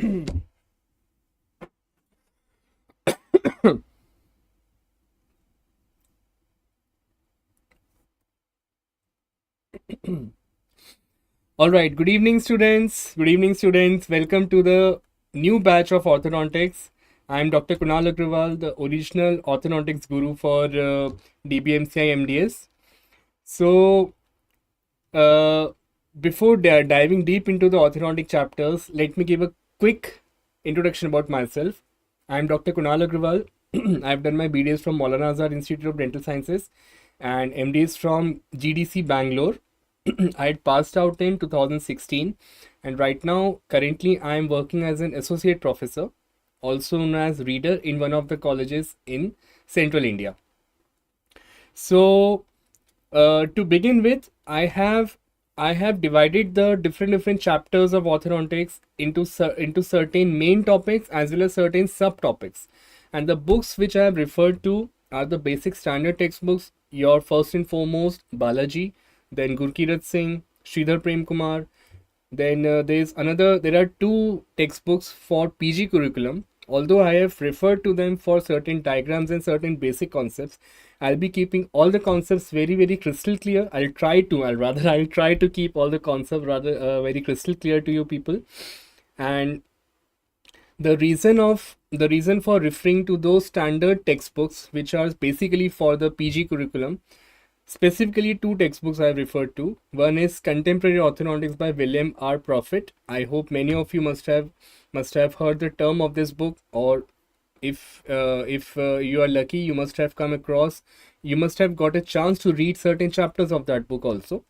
All right, good evening, students. Good evening, students. Welcome to the new batch of orthodontics. I'm Dr. Kunaal Agrawal, the original orthodontics guru for DBMCI MDS. So, uh, before diving deep into the orthodontic chapters, let me give a quick introduction about myself. I'm Dr. Kunaal Agrawal. I've done my BDS from Maulana Azhar Institute of Dental Sciences and MDS from GDC Bangalore. I had passed out in 2016, and right now, currently, I am working as an associate professor, also known as reader, in one of the colleges in central India. So, to begin with, I have divided the different chapters of orthodontics into certain main topics as well as certain subtopics, and the books which I have referred to are the basic standard textbooks. Your first and foremost Balaji, then Gurkirat Singh, Sridhar Prem Kumar. Then there are two textbooks for PG curriculum. Although I have referred to them for certain diagrams and certain basic concepts, I'll be keeping all the concepts very crystal clear. I'll try to keep all the concepts rather very crystal clear to you people. And the reason for referring to those standard textbooks, which are basically for the PG curriculum, specifically two textbooks I have referred to. One is Contemporary Orthodontics by William R. Prophet. I hope many of you must have heard the term of this book, or if you are lucky, you must have come across. You must have got a chance to read certain chapters of that book also.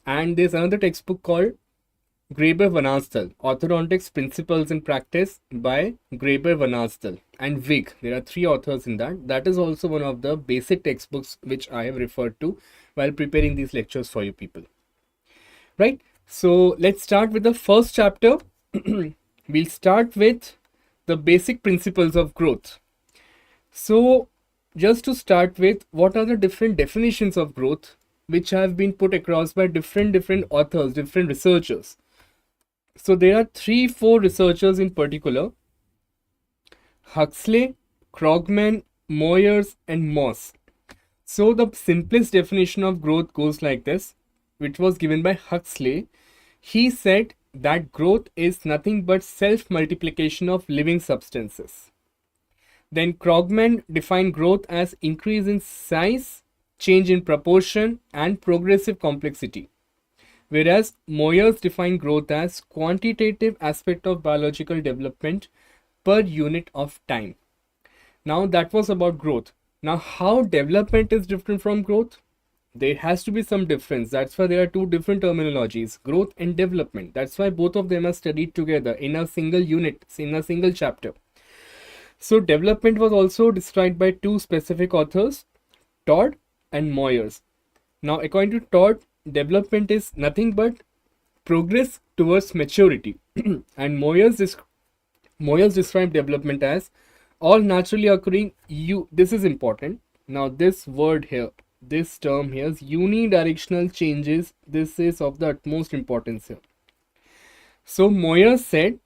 And there's another textbook called Graeber Vanasthal, Orthodontics Principles and Practice by Graeber Vanasthal and Vig. There are three authors in that. That is also one of the basic textbooks which I have referred to while preparing these lectures for you people. Right? So let's start with the first chapter. We'll start with the basic principles of growth. So just to start with, what are the different definitions of growth which have been put across by different authors, different researchers? So there are 3-4 researchers in particular: Huxley, Krogman, Moyers, and Moss. So the simplest definition of growth goes like this, which was given by Huxley. He said that growth is nothing but self-multiplication of living substances. Then Krogman defined growth as increase in size, change in proportion, and progressive complexity. Whereas Moyers defined growth as quantitative aspect of biological development per unit of time. Now that was about growth. Now how development is different from growth? There has to be some difference. That's why there are two different terminologies, growth and development. That's why both of them are studied together in a single unit, in a single chapter. So development was also described by two specific authors, Todd and Moyers. Now according to Todd, development is nothing but progress towards maturity. And Moyers described development as all naturally occurring this is important. Now this word here, this term here is unidirectional changes. This is of the utmost importance here. So Moyers said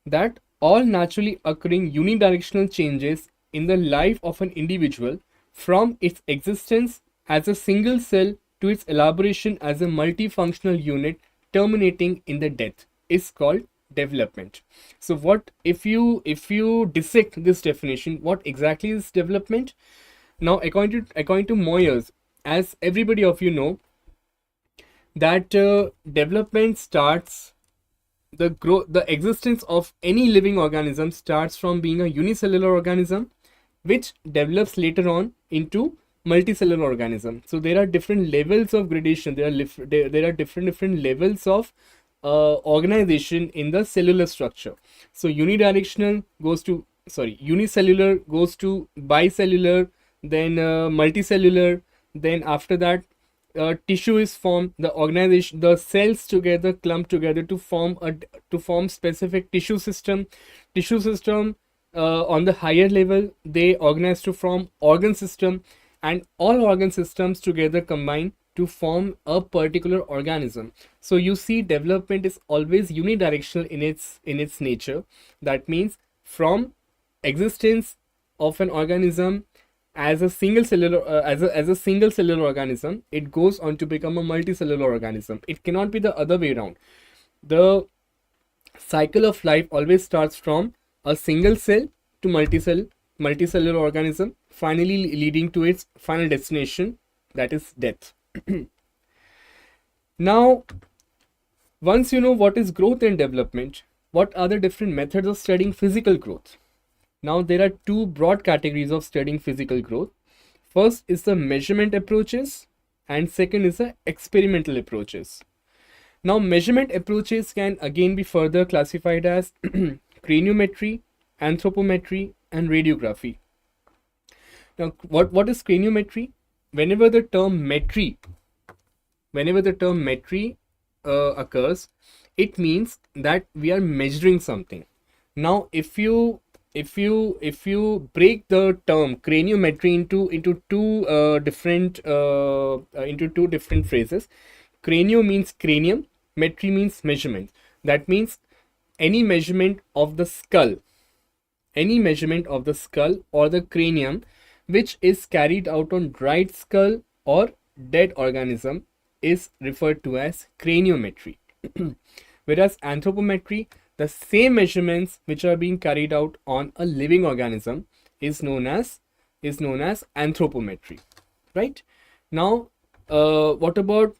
that all naturally occurring unidirectional changes in the life of an individual from its existence as a single cell to its elaboration as a multifunctional unit terminating in the death is called development. So what if you dissect this definition, what exactly is development? Now according to Moyers, as everybody of you know, that development starts, the existence of any living organism starts from being a unicellular organism which develops later on into multicellular organism. So there are different levels of gradation. There are different levels of organization in the cellular structure. So unicellular goes to bicellular, then multicellular, then after that tissue is formed. The cells together clump together to form specific tissue system. On the higher level, they organize to form organ system, and all organ systems together combine to form a particular organism. So you see, development is always unidirectional in its nature. That means from existence of an organism as a single cellular as a single cellular organism, it goes on to become a multicellular organism. It cannot be the other way around. The cycle of life always starts from a single cell to multicellular organism, finally leading to its final destination, that is death. Now, once you know what is growth and development, what are the different methods of studying physical growth? Now, there are two broad categories of studying physical growth. First is the measurement approaches, and second is the experimental approaches. Now, measurement approaches can again be further classified as craniometry, anthropometry, and radiography. Now, what is craniometry? Whenever the term metry occurs, it means that we are measuring something. Now, if you break the term craniometry into two different phrases, cranio means cranium, metry means measurement. That means any measurement of the skull or the cranium which is carried out on dried skull or dead organism is referred to as craniometry. Whereas anthropometry, the same measurements which are being carried out on a living organism, is known as anthropometry. Right? Now, what about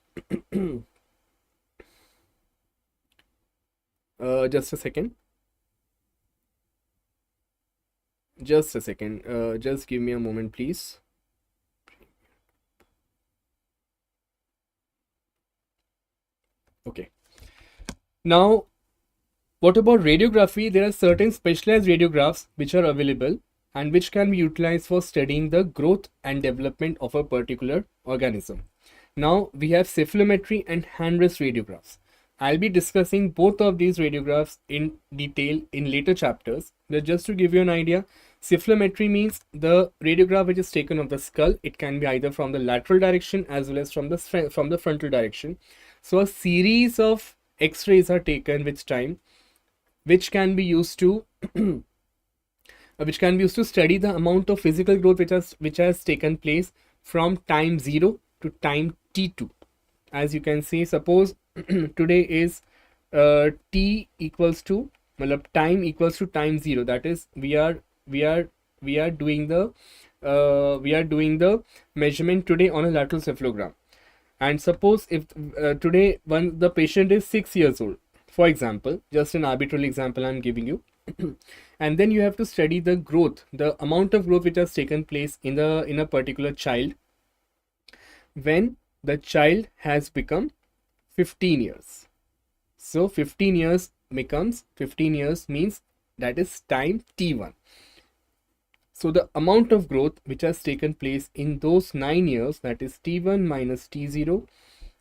just a second. Just give me a moment, please. Okay. Now, what about radiography? There are certain specialized radiographs which are available and which can be utilized for studying the growth and development of a particular organism. Now, we have cephalometry and hand rest radiographs. I'll be discussing both of these radiographs in detail in later chapters. But just to give you an idea, cephalometry means the radiograph which is taken of the skull. It can be either from the lateral direction as well as from the frontal direction. So a series of X-rays are taken with time, which can be used to study the amount of physical growth which has taken place from time 0 to time t2. As you can see, suppose today is t equals to time equals to time 0. That is, we are doing the measurement today on a lateral cephalogram. And suppose if today when the patient is 6 years old, for example, just an arbitrary example I'm giving you, and then you have to study the growth, the amount of growth which has taken place in a particular child when the child has become 15 years. So 15 years means that is time t1. So the amount of growth which has taken place in those 9 years, that is t1 minus t0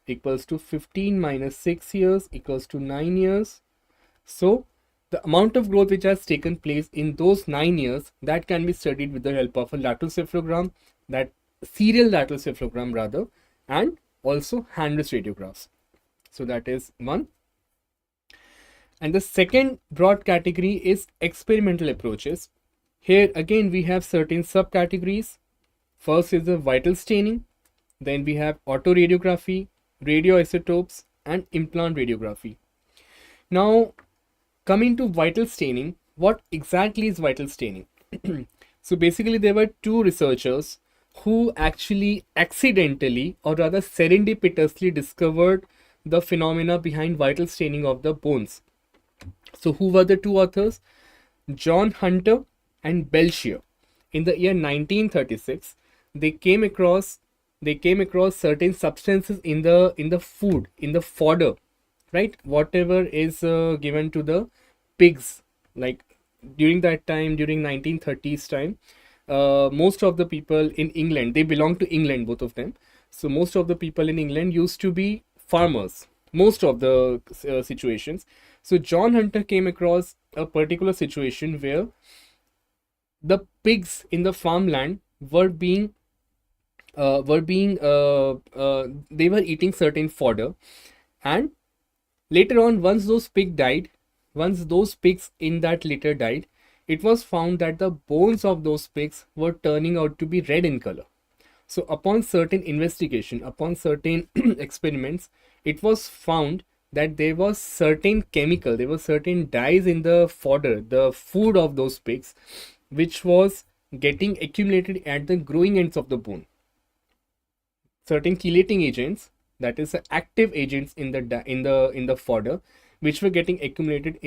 equals to 15 minus 6 years equals to 9 years. So the amount of growth which has taken place in those 9 years, that can be studied with the help of a lateral cephalogram, that serial lateral cephalogram rather, and also hand rest radiographs. So that is one. And the second broad category is experimental approaches. Here again we have certain subcategories. First is the vital staining, then we have autoradiography, radioisotopes, and implant radiography. Now, coming to vital staining, what exactly is vital staining? So basically there were two researchers who actually accidentally, or rather serendipitously, discovered the phenomena behind vital staining of the bones. So who were the two authors? John Hunter and Belchier. In the year 1936, they came across certain substances in the food, in the fodder, right? Whatever is given to the pigs. Like during that time, during 1930s time, most of the people in England, they belong to England, both of them. So most of the people in England used to be farmers, most of the situations. So John Hunter came across a particular situation where the pigs in the farmland were being they were eating certain fodder, and later on, once those pigs in that litter died, it was found that the bones of those pigs were turning out to be red in color. So upon certain investigation, upon certain experiments, it was found that there was certain chemical, there were certain dyes in the fodder, the food of those pigs, which was getting accumulated at the growing ends of the bone. Certain chelating agents, that is active agents in the fodder, which were getting accumulated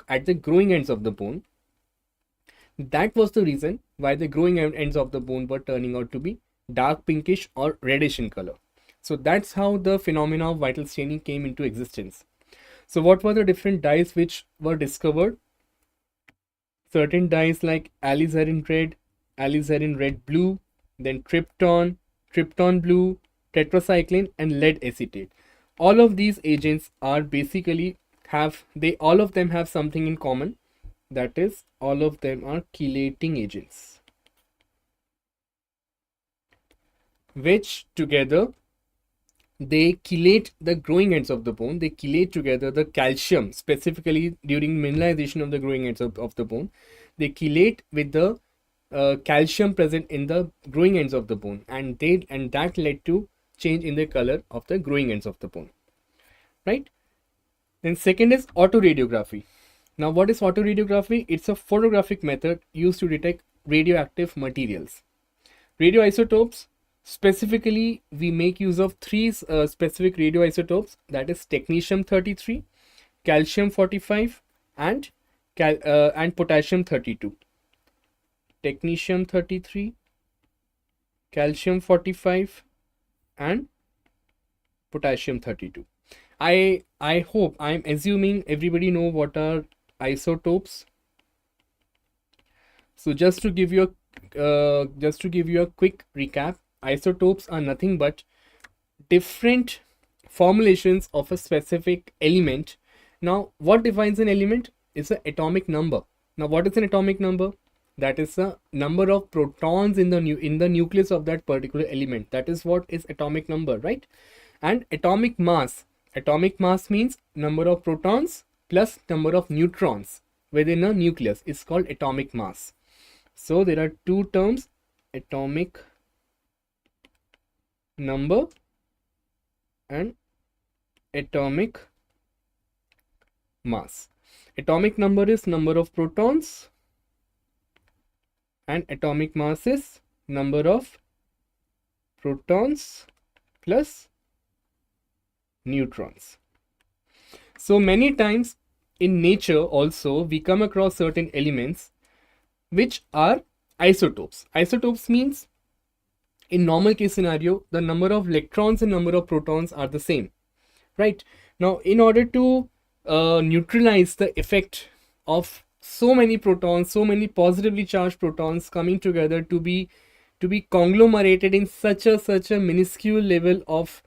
at the growing ends of the bone. That was the reason why the growing ends of the bone were turning out to be dark pinkish or reddish in color. So that's how the phenomena of vital staining came into existence. So what were the different dyes which were discovered? Certain dyes like alizarin red blue, then trypton blue, tetracycline, and lead acetate. All of these agents are basically all of them have something in common. That is, all of them are chelating agents, which together they chelate the growing ends of the bone. They chelate together the calcium, specifically during mineralization of the growing ends of the bone. They chelate with the calcium present in the growing ends of the bone, and that led to change in the color of the growing ends of the bone. Right? Then second is autoradiography. Now, what is autoradiography? It's a photographic method used to detect radioactive materials. Radioisotopes, specifically, we make use of three specific radioisotopes, that is technetium-33, calcium-45, and potassium-32. Technetium-33, calcium-45, and potassium-32. I hope, I'm assuming everybody know what are isotopes. So just to give you a quick recap, isotopes are nothing but different formulations of a specific element. Now, what defines an element? It's an atomic number. Now, what is an atomic number? That is the number of protons in the nucleus of that particular element. That is what is atomic number, right? And atomic mass. Atomic mass means number of protons plus number of neutrons within a nucleus is called atomic mass. So there are two terms, atomic number and atomic mass. Atomic number is number of protons and atomic mass is number of protons plus neutrons. So many times in nature also we come across certain elements which are isotopes. Isotopes means in normal case scenario the number of electrons and number of protons are the same, right? Now in order to neutralize the effect of so many protons, so many positively charged protons coming together to be conglomerated in such a minuscule level of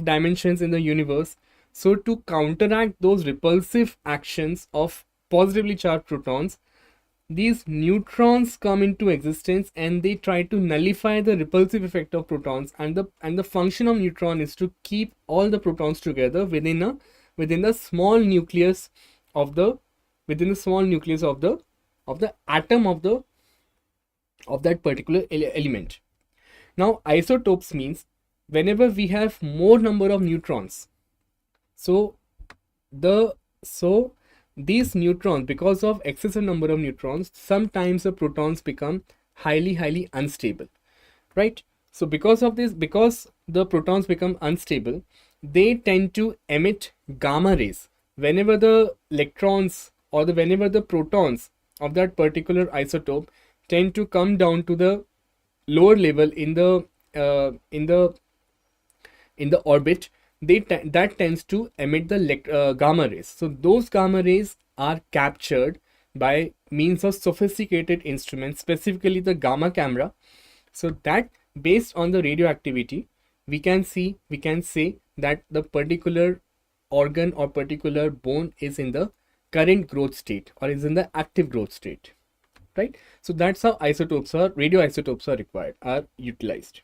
dimensions in the universe. So to counteract those repulsive actions of positively charged protons, these neutrons come into existence and they try to nullify the repulsive effect of protons, and the function of neutron is to keep all the protons together within the small nucleus of the atom of that particular element. Now isotopes means whenever we have more number of neutrons, so these neutrons, because of excessive number of neutrons, sometimes the protons become highly unstable, right? So because of this, because the protons become unstable, they tend to emit gamma rays whenever the electrons or whenever the protons of that particular isotope tend to come down to the lower level in the orbit. That tends to emit the gamma rays. So those gamma rays are captured by means of sophisticated instruments, specifically the gamma camera. So that based on the radioactivity, we can say that the particular organ or particular bone is in the current growth state or is in the active growth state, right? So that's how radioisotopes are utilized.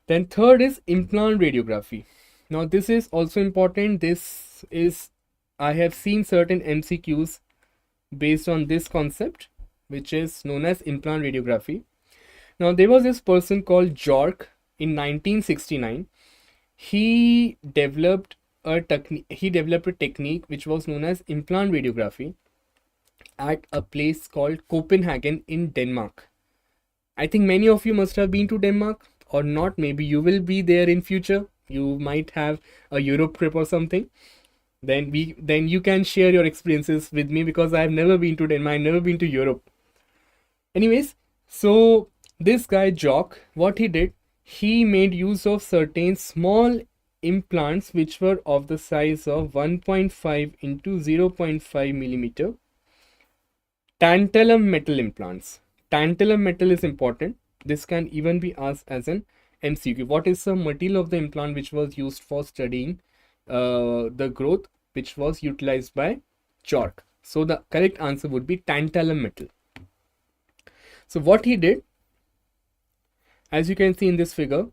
Then third is implant radiography. Now this is also important. This is, I have seen certain MCQs based on this concept, which is known as implant radiography. Now there was this person called Jork in 1969. He developed a technique which was known as implant radiography at a place called Copenhagen in Denmark. I think many of you must have been to Denmark or not. Maybe you will be there in future. You might have a Europe trip or something. Then you can share your experiences with me, because I have never been to Denmark, I've never been to Europe. Anyways, so this guy Jock, what he did, he made use of certain small implants which were of the size of 1.5 into 0.5 millimeter tantalum metal implants. Tantalum metal is important. This can even be asked as an MCQ. What is the material of the implant which was used for studying the growth, which was utilized by Jork? So the correct answer would be tantalum metal. So what he did, as you can see in this figure,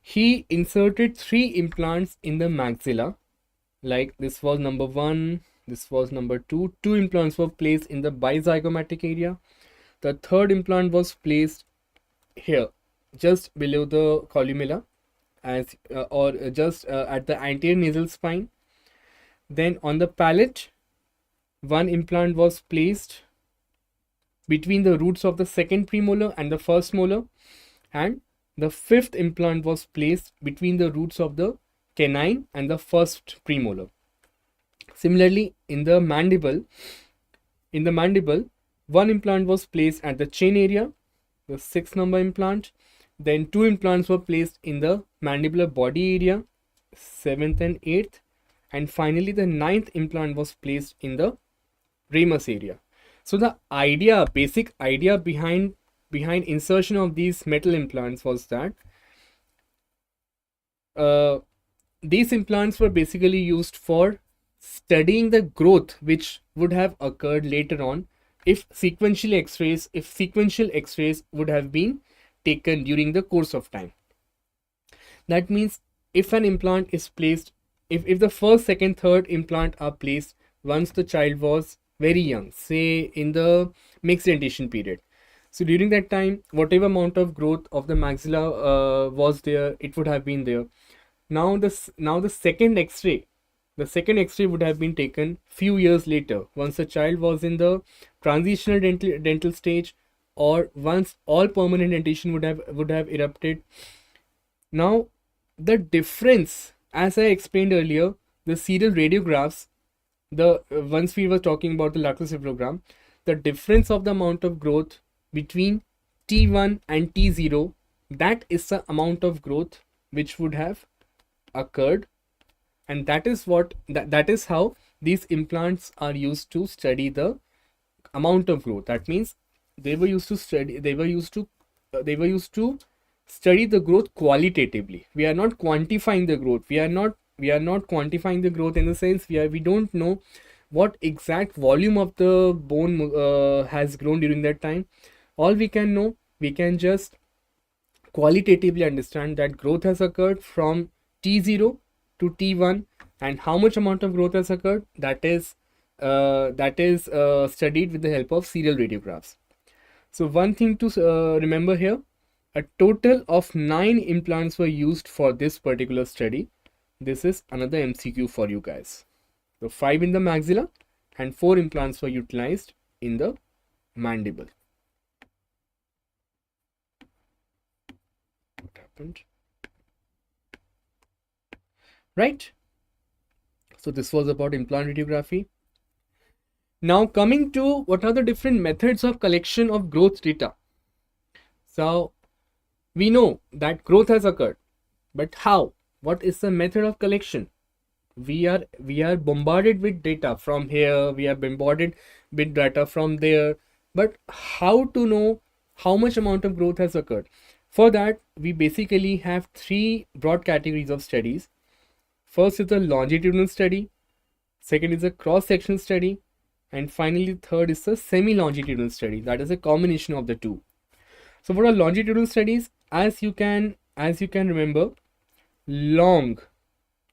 he inserted 3 implants in the maxilla. Like this was number 1, this was number 2. 2 implants were placed in the bizygomatic area. The third implant was placed here, just below the columella, as just at the anterior nasal spine. Then on the palate, 1 implant was placed between the roots of the second premolar and the first molar, and the 5th implant was placed between the roots of the canine and the first premolar. Similarly, in the mandible, 1 implant was placed at the chin area, the 6th number implant. Then 2 implants were placed in the mandibular body area, 7th and 8th. And finally, the 9th implant was placed in the ramus area. So the basic idea behind insertion of these metal implants was that these implants were basically used for studying the growth which would have occurred later on if sequential x-rays would have been taken during the course of time. That means if an implant is placed, if the first, second, third implant are placed once the child was very young, say in the mixed dentition period, so during that time, whatever amount of growth of the maxilla was there, it would have been there. Now the second x-ray would have been taken few years later, once the child was in the transitional dental stage, or once all permanent dentition would have erupted. Now the difference, as I explained earlier, the serial radiographs, once we were talking about the lactocephalogram, the difference of the amount of growth between T1 and T0, that is the amount of growth which would have occurred, and that is how these implants are used to study the amount of growth. That means they were used to study the growth qualitatively. We are not quantifying the growth. We are not quantifying the growth in the sense we don't know what exact volume of the bone has grown during that time. All we can know, we can just qualitatively understand that growth has occurred from T0 to T1, and how much amount of growth has occurred, that is studied with the help of serial radiographs. So one thing to remember here, a total of 9 implants were used for this particular study. This is another MCQ for you guys. So 5 in the maxilla and 4 implants were utilized in the mandible. What happened? Right? So this was about implant radiography. Now coming to what are the different methods of collection of growth data. So we know that growth has occurred, but how? What is the method of collection? We are bombarded with data from here, we are bombarded with data from there, but how to know how much amount of growth has occurred? For that, we basically have 3 broad categories of studies. First is a longitudinal study, second is a cross-section study, and finally third is a semi-longitudinal study. That is a combination of the two. So what are longitudinal studies? As you can as you can remember, long,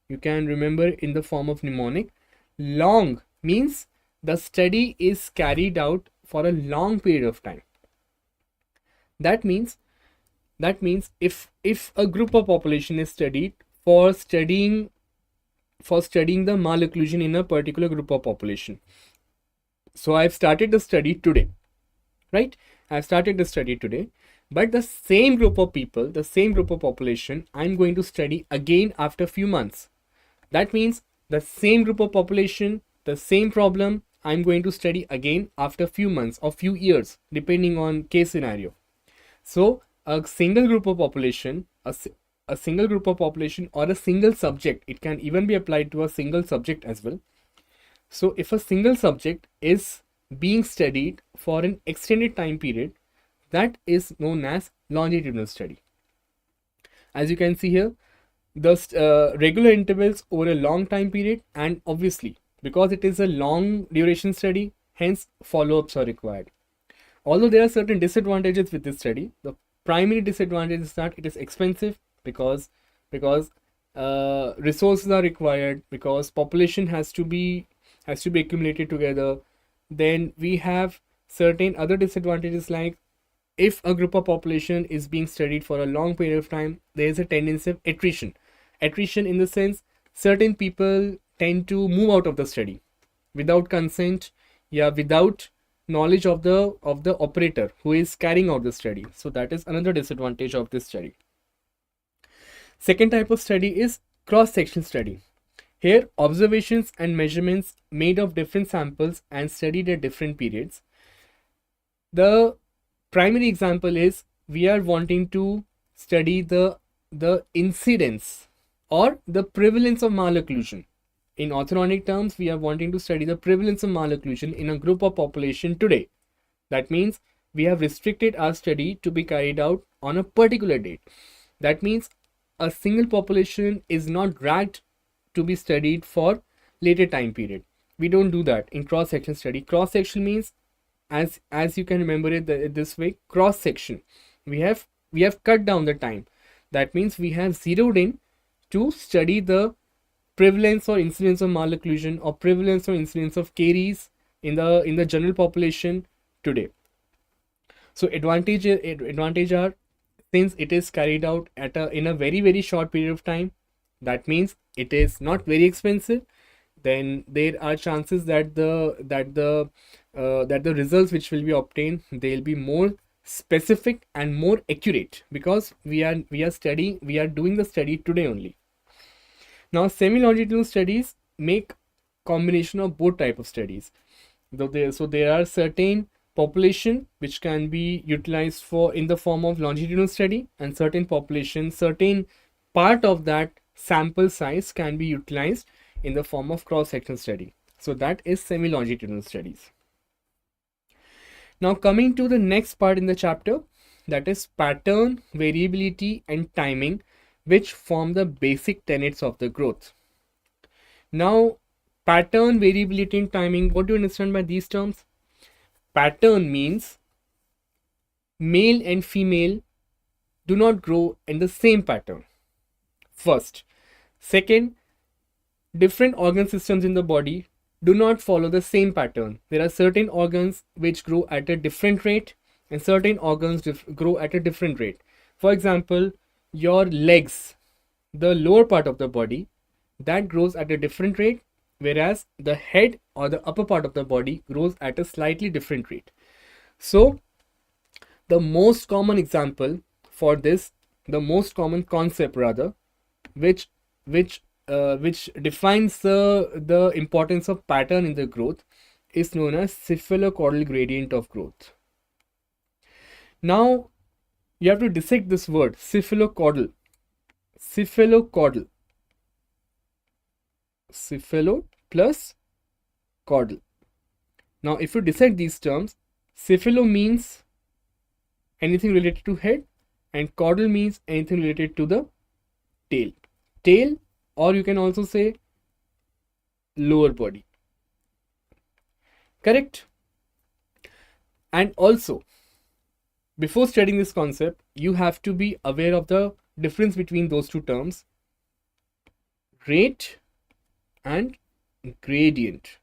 you can remember in the form of mnemonic. Long means the study is carried out for a long period of time. That means if a group of population is studied for studying the malocclusion in a particular group of population. So I've started the study today, right? I've started the study today, but the same group of people, the same group of population, I'm going to study again after few months. That means the same group of population, the same problem, I'm going to study again after few months or few years, depending on case scenario. So a single group of population, a single group of population or a single subject, it can even be applied to a single subject as well. So if a single subject is being studied for an extended time period, that is known as longitudinal study. As you can see here, the regular intervals over a long time period, and obviously because it is a long duration study, hence follow-ups are required. Although there are certain disadvantages with this study, the primary disadvantage is that it is expensive because resources are required, because population has to be accumulated together. Then we have certain other disadvantages, like if a group of population is being studied for a long period of time, there is a tendency of attrition. Attrition in the sense, certain people tend to move out of the study without consent, without knowledge of the operator who is carrying out the study. So that is another disadvantage of this study. Second type of study is cross-section study. Here, observations and measurements made of different samples and studied at different periods. The primary example is we are wanting to study the incidence or the prevalence of malocclusion. In orthodontic terms, we are wanting to study the prevalence of malocclusion in a group of population today. That means we have restricted our study to be carried out on a particular date. That means a single population is not dragged to be studied for later time period. We don't do that in cross-section study. Cross-section means, as you can remember it this way, cross-section. We have cut down the time. That means we have zeroed in to study the prevalence or incidence of malocclusion or prevalence or incidence of caries in the general population today. So advantage are, since it is carried out in a very, very short period of time, that means it is not very expensive. Then there are chances that the results which will be obtained, they'll be more specific and more accurate, because we are doing the study today only. Now, semi-longitudinal studies make combination of both type of studies. So there are certain population which can be utilized for in the form of longitudinal study, and certain part of that sample size can be utilized in the form of cross-section study. So that is semi-longitudinal studies. Now coming to the next part in the chapter, that is pattern, variability and timing, which form the basic tenets of the growth. Now, pattern, variability and timing, what do you understand by these terms? Pattern means male and female do not grow in the same pattern. First. Second, different organ systems in the body do not follow the same pattern. There are certain organs which grow at a different rate and certain organs grow at a different rate. For example, your legs, the lower part of the body, that grows at a different rate, whereas the head or the upper part of the body grows at a slightly different rate. So the most common example for this, the most common concept rather, which defines the importance of pattern in the growth, is known as cephalocaudal gradient of growth. Now you have to dissect this word cephalocaudal. Cephalo plus caudal. Now if you dissect these terms, cephalo means anything related to head and caudal means anything related to the tail, or you can also say lower body. Correct? And also, before studying this concept, you have to be aware of the difference between those two terms, rate and gradient.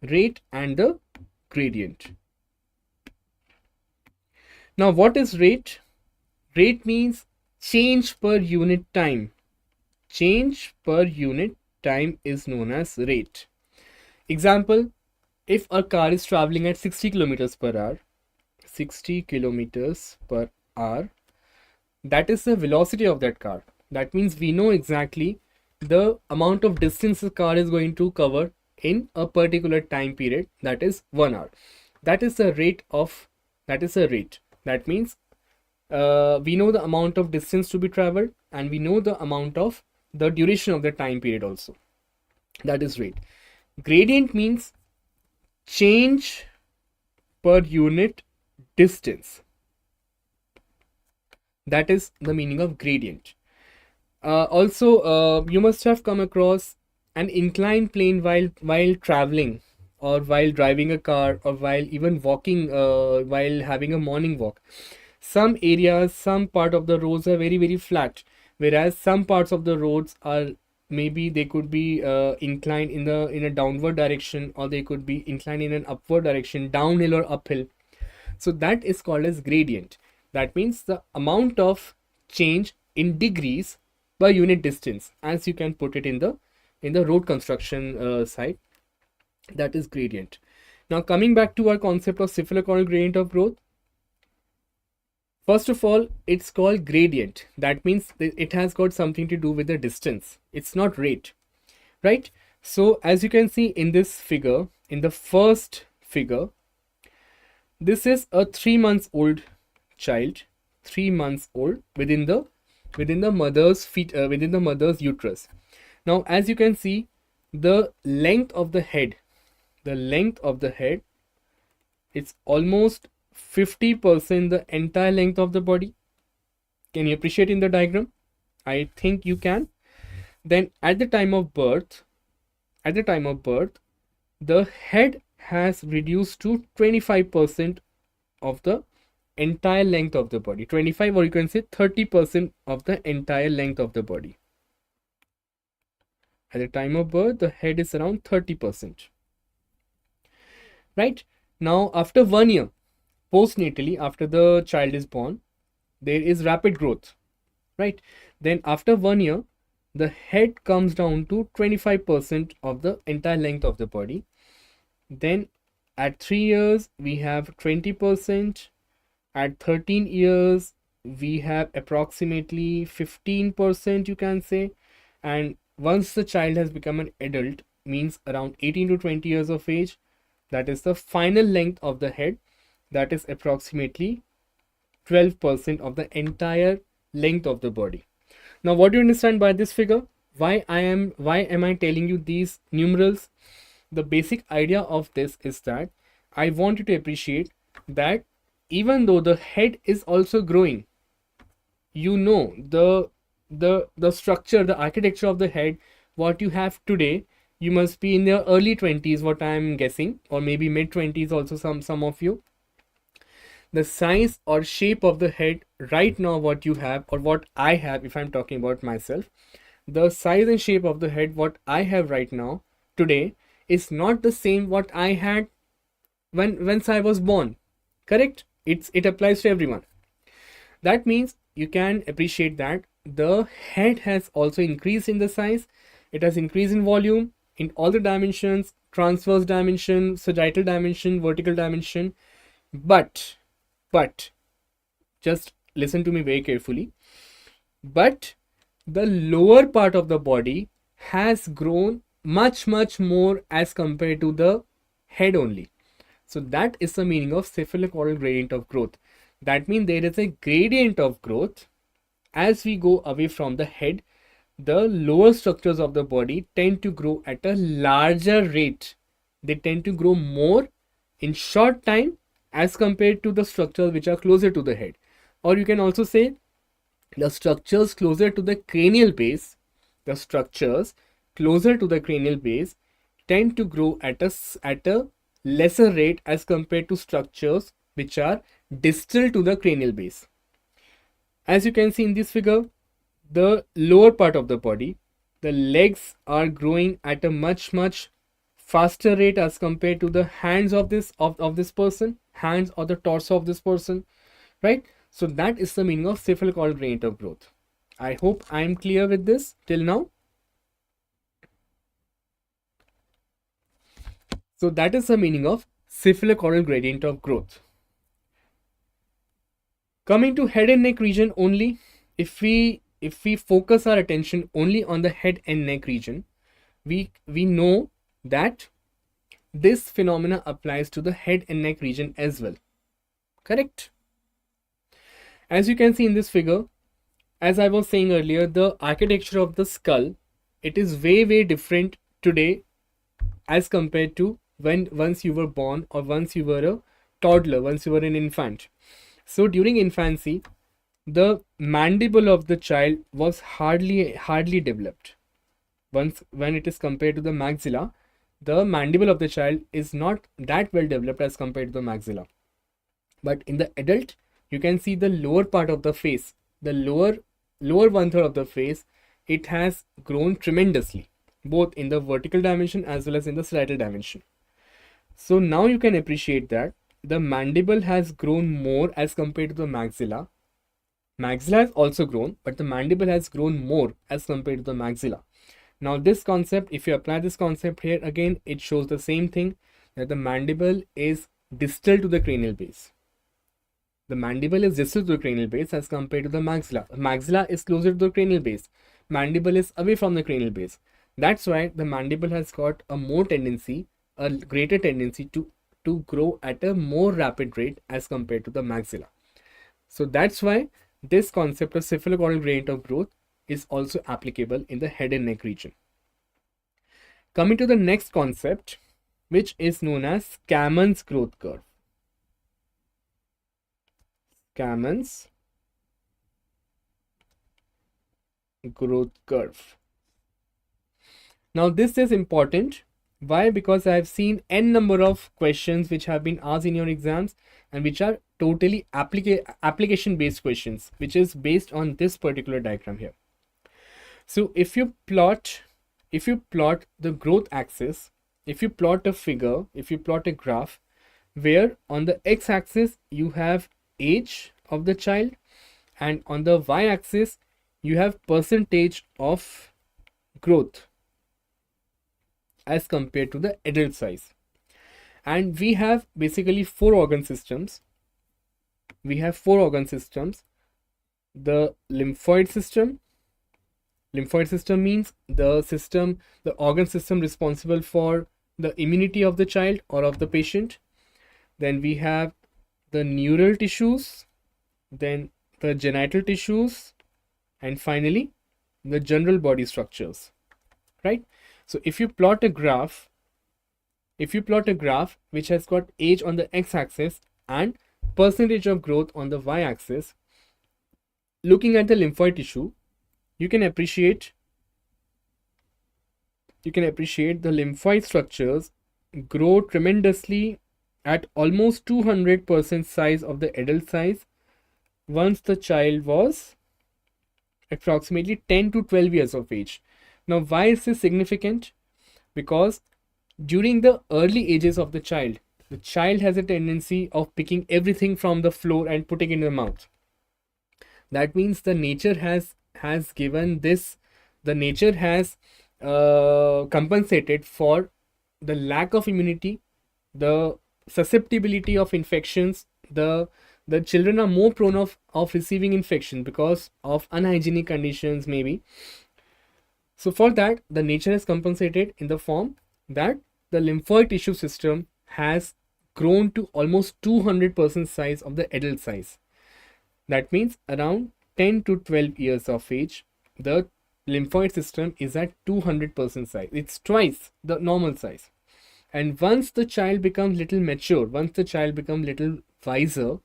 Rate and the gradient. Now, what is rate? Rate means change per unit time. Change per unit time is known as rate. Example, if a car is traveling at 60 kilometers per hour, 60 kilometers per hour, that is the velocity of that car. That means we know exactly the amount of distance the car is going to cover in a particular time period, that is 1 hour. That is the rate of, that is a rate. That means we know the amount of distance to be traveled and we know the amount of the duration of the time period also. That is rate. Gradient means change per unit distance. That is the meaning of gradient. Also, you must have come across an inclined plane while traveling, or while driving a car, or while even walking, while having a morning walk. Some areas, some part of the roads are very flat, whereas some parts of the roads are, maybe they could be inclined in a downward direction, or they could be inclined in an upward direction, downhill or uphill. So that is called as gradient. That means the amount of change in degrees per unit distance, as you can put it in the road construction side. That is gradient. Now, coming back to our concept of cephalocaudal gradient of growth. First of all, it's called gradient. That means it has got something to do with the distance. It's not rate, right? So as you can see in this figure, in the first figure, this is a 3 months old child, 3 months old within the mother's feet, within the mother's uterus. Now, as you can see, the length of the head, it's almost 50% the entire length of the body. Can you appreciate in the diagram? I think you can. Then at the time of birth, the head has reduced to 25% of the entire length of the body. 25, or you can say 30% of the entire length of the body. At the time of birth, the head is around 30%. Right? Now, after 1 year, postnatally, after the child is born, there is rapid growth, right? Then after 1 year, the head comes down to 25% of the entire length of the body. Then at 3 years, we have 20%. At 13 years, we have approximately 15%, you can say. And once the child has become an adult, means around 18 to 20 years of age, that is the final length of the head. That is approximately 12% of the entire length of the body. Now, what do you understand by this figure? Why am I telling you these numerals? The basic idea of this is that I want you to appreciate that even though the head is also growing, you know, the structure, the architecture of the head, what you have today, you must be in your early 20s, what I am guessing, or maybe mid 20s also, some of you. The size or shape of the head right now, what you have, or what I have, if I'm talking about myself, the size and shape of the head what I have right now today is not the same what I had once I was born. Correct? It applies to everyone. That means you can appreciate that the head has also increased in the size. It has increased in volume in all the dimensions: transverse dimension, sagittal dimension, vertical dimension. But just listen to me very carefully. But the lower part of the body has grown much more as compared to the head only. So that is the meaning of cephalocaudal gradient of growth. That means there is a gradient of growth. As we go away from the head, the lower structures of the body tend to grow at a larger rate. They tend to grow more in short time as compared to the structures which are closer to the head. Or you can also say the structures closer to the cranial base, tend to grow at a lesser rate as compared to structures which are distal to the cranial base. As you can see in this figure, the lower part of the body, the legs are growing at a much faster rate as compared to the hands of this person, hands or the torso of this person, right? So that is the meaning of cephalocaudal gradient of growth. I hope I am clear with this till now. So that is the meaning of cephalocaudal gradient of growth. Coming to head and neck region only, if we focus our attention only on the head and neck region, we know that this phenomena applies to the head and neck region as well. Correct? As you can see in this figure, as I was saying earlier, the architecture of the skull, it is way different today as compared to once you were born, or once you were a toddler, once you were an infant. So during infancy, the mandible of the child was hardly developed. When it is compared to the maxilla, the mandible of the child is not that well developed as compared to the maxilla. But in the adult, you can see the lower part of the face, the lower 1/3 of the face, it has grown tremendously, both in the vertical dimension as well as in the striatal dimension. So now you can appreciate that the mandible has grown more as compared to the maxilla. Maxilla has also grown, but the mandible has grown more as compared to the maxilla. Now this concept, if you apply this concept here, again it shows the same thing, that the mandible is distal to the cranial base. The mandible is distal to the cranial base as compared to the maxilla. Maxilla is closer to the cranial base. Mandible is away from the cranial base. That's why the mandible has got a greater tendency to grow at a more rapid rate as compared to the maxilla. So that's why this concept of cephalocaudal gradient of growth is also applicable in the head and neck region. Coming to the next concept, which is known as Camons growth curve. Camons growth curve. Now this is important. Why? Because I have seen n number of questions which have been asked in your exams, and which are totally application based questions, which is based on this particular diagram here. So if you plot the growth axis, if you plot a figure, if you plot a graph, where on the x-axis you have age of the child, and on the y-axis you have percentage of growth as compared to the adult size. And we have basically four organ systems. We have four organ systems. The lymphoid system. Lymphoid system means the organ system responsible for the immunity of the child or of the patient. Then we have the neural tissues, then the genital tissues, and finally the general body structures, right? So if you plot a graph which has got age on the x-axis and percentage of growth on the y-axis, looking at the lymphoid tissue, you can appreciate the lymphoid structures grow tremendously at almost 200% size of the adult size once the child was approximately 10 to 12 years of age. Now why is this significant? Because during the early ages of the child has a tendency of picking everything from the floor and putting it in the mouth. That means the nature has given this, the nature has compensated for the lack of immunity, the susceptibility of infections. The children are more prone of receiving infection because of unhygienic conditions maybe. So for that, the nature has compensated in the form that the lymphoid tissue system has grown to almost 200% size of the adult size. That means around 10 to 12 years of age, the lymphoid system is at 200% size. It's twice the normal size. And once the child becomes little mature, once the child becomes little wiser,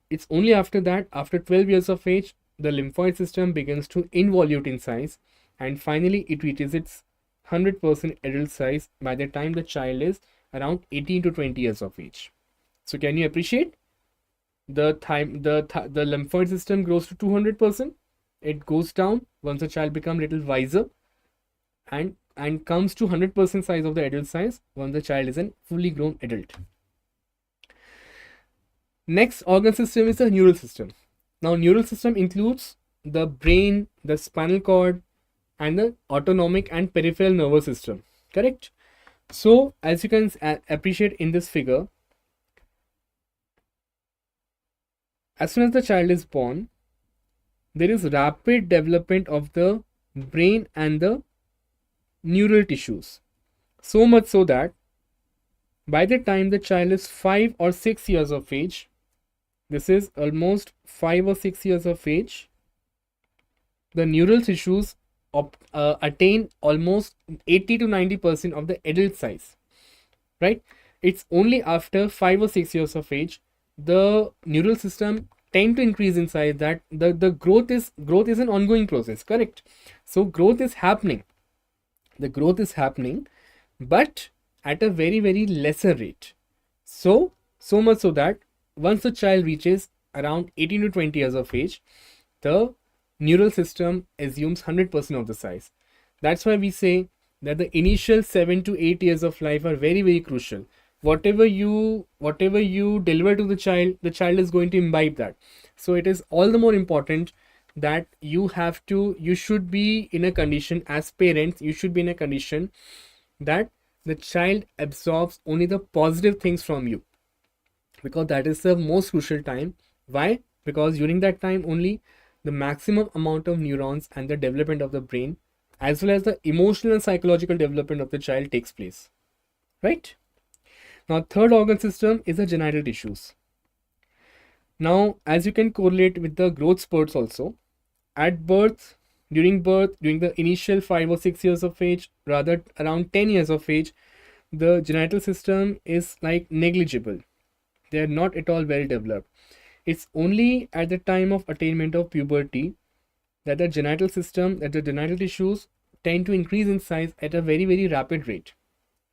it's only after that, after 12 years of age, the lymphoid system begins to involute in size, and finally it reaches its 100% adult size by the time the child is around 18 to 20 years of age. So can you appreciate? the lymphoid system grows to 200%. It goes down once the child becomes little wiser, and comes to 100% size of the adult size once the child is a fully grown adult. Next organ system is the neural system. Now, neural system includes the brain, the spinal cord, and the autonomic and peripheral nervous system. Correct? So, as you can appreciate in this figure, as soon as the child is born, there is rapid development of the brain and the neural tissues. So much so that by the time the child is 5 or 6 years of age, this is almost 5 or 6 years of age, the neural tissues attain almost 80 to 90% of the adult size, right? It's only after 5 or 6 years of age the neural system tend to increase in size, that the growth is an ongoing process. Correct? So growth is happening, but at a very, very lesser rate. So much so that once the child reaches around 18 to 20 years of age, the neural system assumes 100% of the size. That's why we say that the initial 7 to 8 years of life are very, very crucial. Whatever you deliver to the child is going to imbibe that. So it is all the more important that you should be in a condition, as parents, you should be in a condition that the child absorbs only the positive things from you, because that is the most crucial time. Why? Because during that time only the maximum amount of neurons and the development of the brain, as well as the emotional and psychological development of the child, takes place. Right? Now, third organ system is the genital tissues. Now, as you can correlate with the growth spurts also, at birth, during the initial 5 or 6 years of age, rather around 10 years of age, the genital system is like negligible. They are not at all well developed. It's only at the time of attainment of puberty that the genital tissues tend to increase in size at a very, very rapid rate.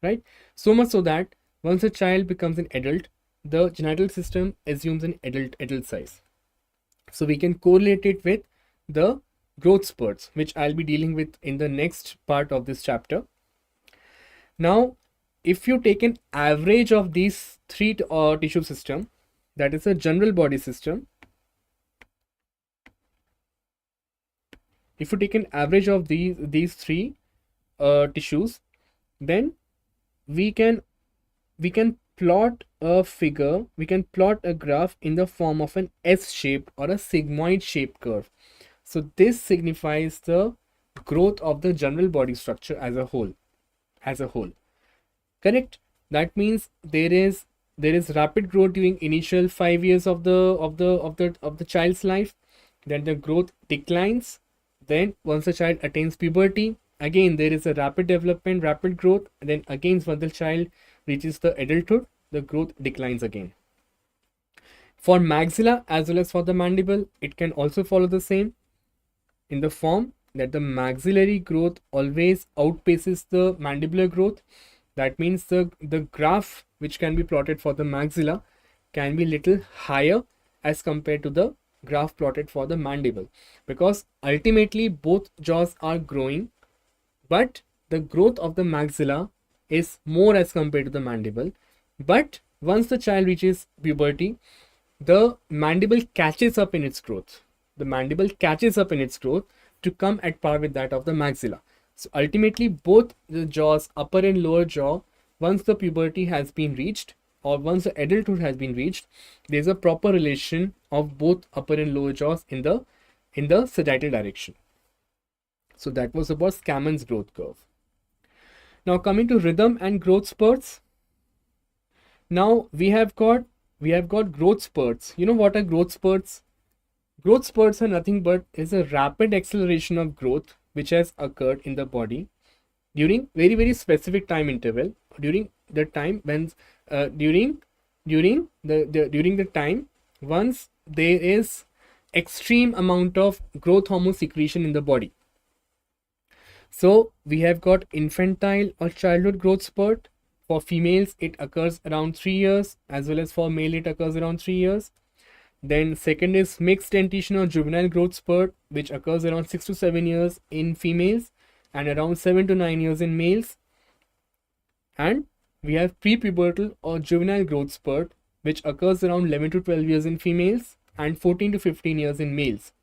Right? So much so that once a child becomes an adult, the genital system assumes an adult size. So we can correlate it with the growth spurts, which I'll be dealing with in the next part of this chapter. Now, if you take an average of these three tissue system, that is a general body system. If you take an average of these three tissues, then we can plot a figure, we can plot a graph in the form of an S-shaped or a sigmoid shaped curve. So this signifies the growth of the general body structure as a whole. Correct? That means there is rapid growth during initial 5 years of the child's life. Then the growth declines. Then once the child attains puberty, again there is a rapid development, rapid growth. And then again once the child reaches the adulthood, the growth declines again. For maxilla as well as for the mandible, it can also follow the same, in the form that the maxillary growth always outpaces the mandibular growth. That means the graph which can be plotted for the maxilla can be little higher as compared to the graph plotted for the mandible, because ultimately both jaws are growing, but the growth of the maxilla is more as compared to the mandible. But once the child reaches puberty, the mandible catches up in its growth. To come at par with that of the maxilla. So ultimately both the jaws, upper and lower jaw, once the puberty has been reached or once the adulthood has been reached, there is a proper relation of both upper and lower jaws in the sagittal direction. So that was about Camons growth curve. Now coming to rhythm and growth spurts. Now we have got growth spurts. You know what are growth spurts? Growth spurts are nothing but is a rapid acceleration of growth which has occurred in the body during very, very specific time interval, during the time when during the time once there is extreme amount of growth hormone secretion in the body. So we have got infantile or childhood growth spurt. For females it occurs around 3 years, as well as for male it occurs around 3 years. Then second is mixed dentition or juvenile growth spurt, which occurs around 6 to 7 years in females and around 7 to 9 years in males. And we have prepubertal or juvenile growth spurt, which occurs around 11 to 12 years in females and 14 to 15 years in males.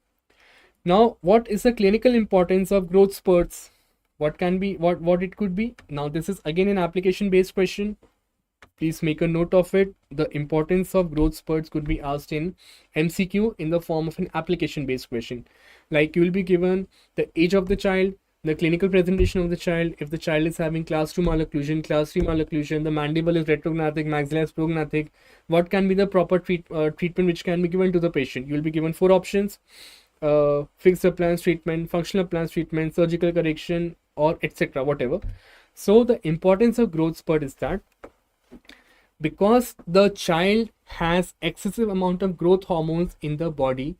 Now, what is the clinical importance of growth spurts? What can be, what it could be? Now, this is again an application based question. Please make a note of it. The importance of growth spurts could be asked in MCQ in the form of an application based question. Like, you will be given the age of the child, the clinical presentation of the child, if the child is having class 2 malocclusion, class 3 malocclusion, the mandible is retrognathic, maxilla is prognathic, what can be the proper treatment which can be given to the patient. You will be given 4 options: fixed appliance treatment, functional appliance treatment, surgical correction, or etc. whatever. So the importance of growth spurt is that because the child has excessive amount of growth hormones in the body,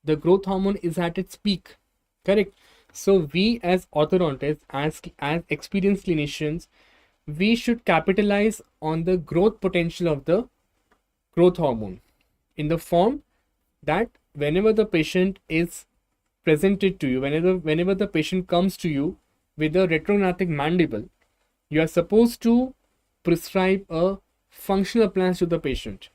the growth hormone is at its peak, correct? So we as orthodontists, as experienced clinicians, we should capitalize on the growth potential of the growth hormone in the form that whenever the patient is presented to you, whenever the patient comes to you with a retrognathic mandible, you are supposed to prescribe a functional appliance to the patient.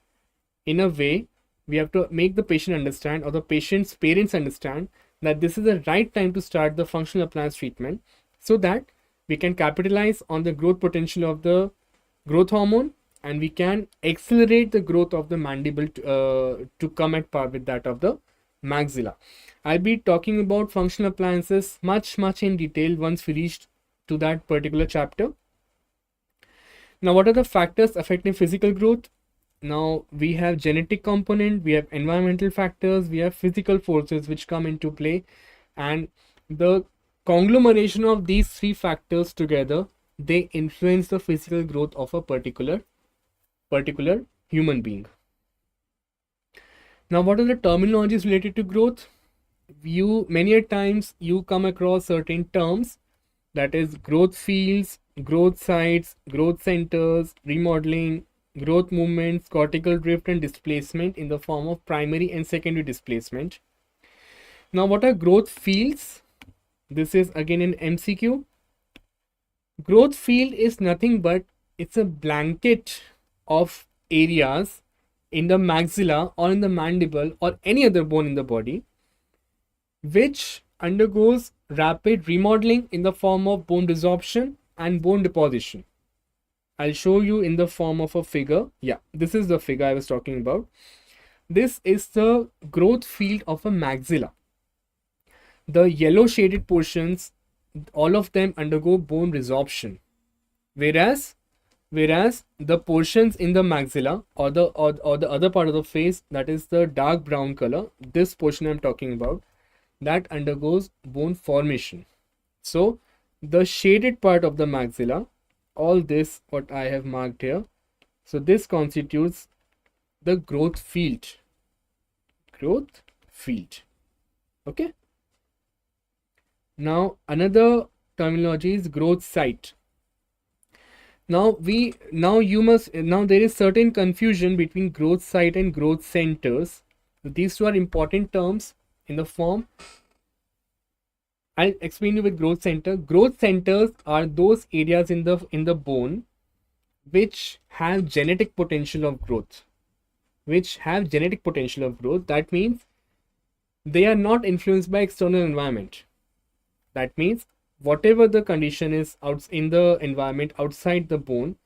In a way, we have to make the patient understand, or the patient's parents understand, that this is the right time to start the functional appliance treatment, so that we can capitalize on the growth potential of the growth hormone and we can accelerate the growth of the mandible to come at par with that of the maxilla. I'll be talking about functional appliances much in detail once we reach to that particular chapter. Now, what are the factors affecting physical growth? Now, we have genetic component, we have environmental factors, we have physical forces which come into play, and the conglomeration of these 3 factors together, they influence the physical growth of a particular human being. Now, what are the terminologies related to growth? Many a times you come across certain terms, that is growth fields, growth sites, growth centers, remodeling, growth movements, cortical drift and displacement in the form of primary and secondary displacement. Now, what are growth fields? This is again an MCQ. Growth field is nothing but it's a blanket of areas in the maxilla or in the mandible or any other bone in the body which undergoes rapid remodeling in the form of bone resorption and bone deposition. I'll show you in the form of a figure. Yeah, this is the figure I was talking about. This is the growth field of a maxilla. The yellow shaded portions, all of them undergo bone resorption, whereas the portions in the maxilla or the other part of the face, that is the dark brown color, this portion I'm talking about, that undergoes bone formation. So the shaded part of the maxilla, all this what I have marked here, so this constitutes the growth field. Okay. Now another terminology is growth site. Now there is certain confusion between growth site and growth centers. So these two are important terms in the form. I'll explain you with growth center. Growth centers are those areas in the bone which have genetic potential of growth. That means they are not influenced by external environment. That means whatever the condition is out in the environment outside the bone,